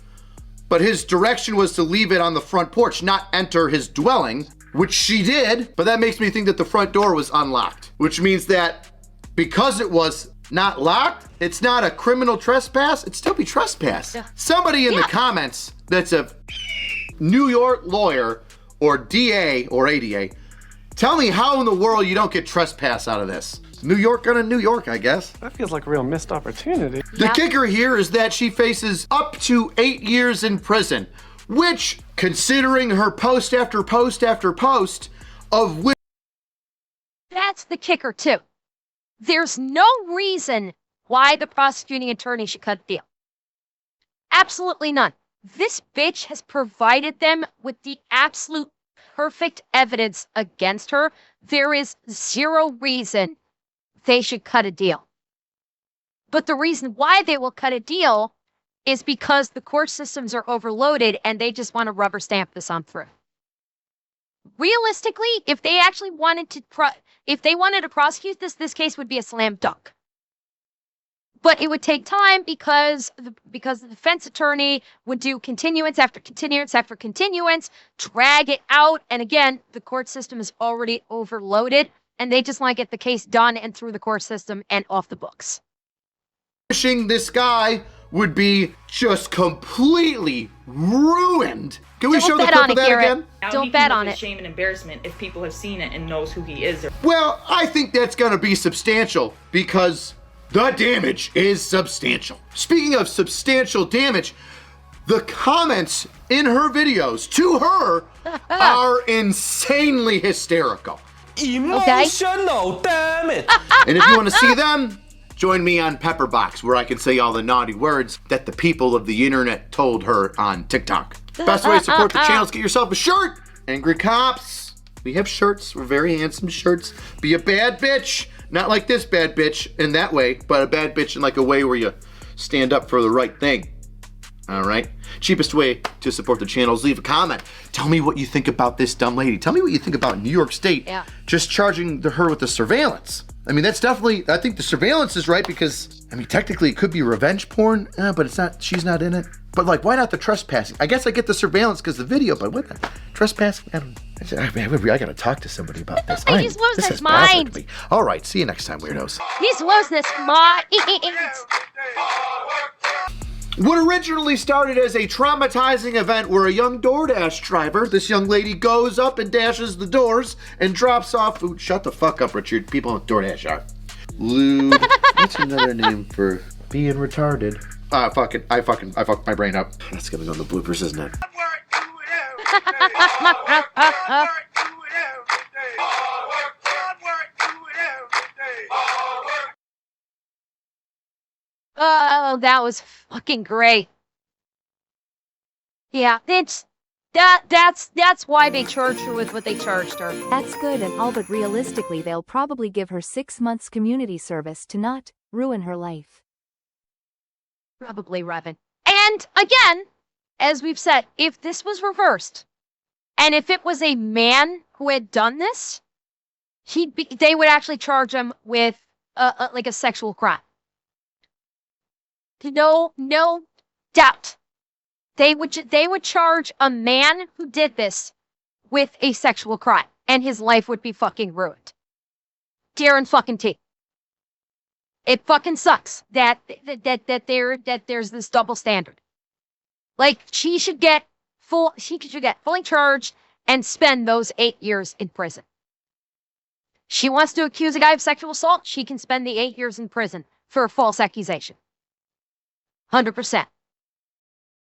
but his direction was to leave it on the front porch, not enter his dwelling, which she did, but that makes me think that the front door was unlocked, which means that because it was not locked, it's not a criminal trespass, it'd still be trespass. Yeah. Somebody in the comments that's a New York lawyer or DA or ADA, tell me how in the world you don't get trespass out of this. New York gonna New York, I guess. That feels like a real missed opportunity. The kicker here is that she faces up to 8 years in prison, which, considering her post after post after post of which... That's the kicker, too. There's no reason why the prosecuting attorney should cut the deal. Absolutely none. This bitch has provided them with the absolute perfect evidence against her. There is zero reason they should cut a deal. But the reason why they will cut a deal is because the court systems are overloaded and they just want to rubber stamp this on through. Realistically, if they actually wanted to prosecute this case would be a slam dunk. But it would take time because the defense attorney would do continuance after continuance after continuance, drag it out, and again, the court system is already overloaded, and they just want to get the case done and through the court system and off the books. Wishing this guy would be just completely ruined. Can we show the clip of that again? Don't bet on it. Shame and embarrassment if people have seen it and knows who he is. Well, I think that's going to be substantial because the damage is substantial. Speaking of substantial damage, the comments in her videos to her are insanely hysterical. Emotional, damn it. And if you want to see them, join me on Pepperbox, where I can say all the naughty words that the people of the internet told her on TikTok. Best way to support the channel is get yourself a shirt. Angry Cops. We have shirts. We're very handsome shirts. Be a bad bitch. Not like this bad bitch in that way, but a bad bitch in like a way where you stand up for the right thing. All right? Cheapest way to support the channel is leave a comment. Tell me what you think about this dumb lady. Tell me what you think about New York State just charging her with the surveillance. I mean, that's definitely, I think the surveillance is right because, I mean, technically it could be revenge porn, but it's not, she's not in it. But like, why not the trespassing? I guess I get the surveillance because the video, but what the trespassing? I gotta talk to somebody about this. He's losing his mind. All right, see you next time, weirdos. He's losing his mind. What originally started as a traumatizing event where a young DoorDash driver, this young lady goes up and dashes the doors and drops off food. Shut the fuck up, Richard. People on DoorDash are lewd. What's another name for being retarded? I fucked my brain up. That's gonna go in the bloopers, isn't it? Oh, that was fucking great. Yeah, that's why they charged her with what they charged her. That's good and all, but realistically they'll probably give her 6 months community service to not ruin her life. Probably, Revan. And again, as we've said, if this was reversed, and if it was a man who had done this, they would actually charge him with like a sexual crime. No doubt. They would charge a man who did this with a sexual crime. and his life would be fucking ruined. Darren fucking T. It fucking sucks that there's this double standard. Like, she should get fully charged and spend those 8 years in prison. She wants to accuse a guy of sexual assault, she can spend the 8 years in prison for a false accusation. 100%.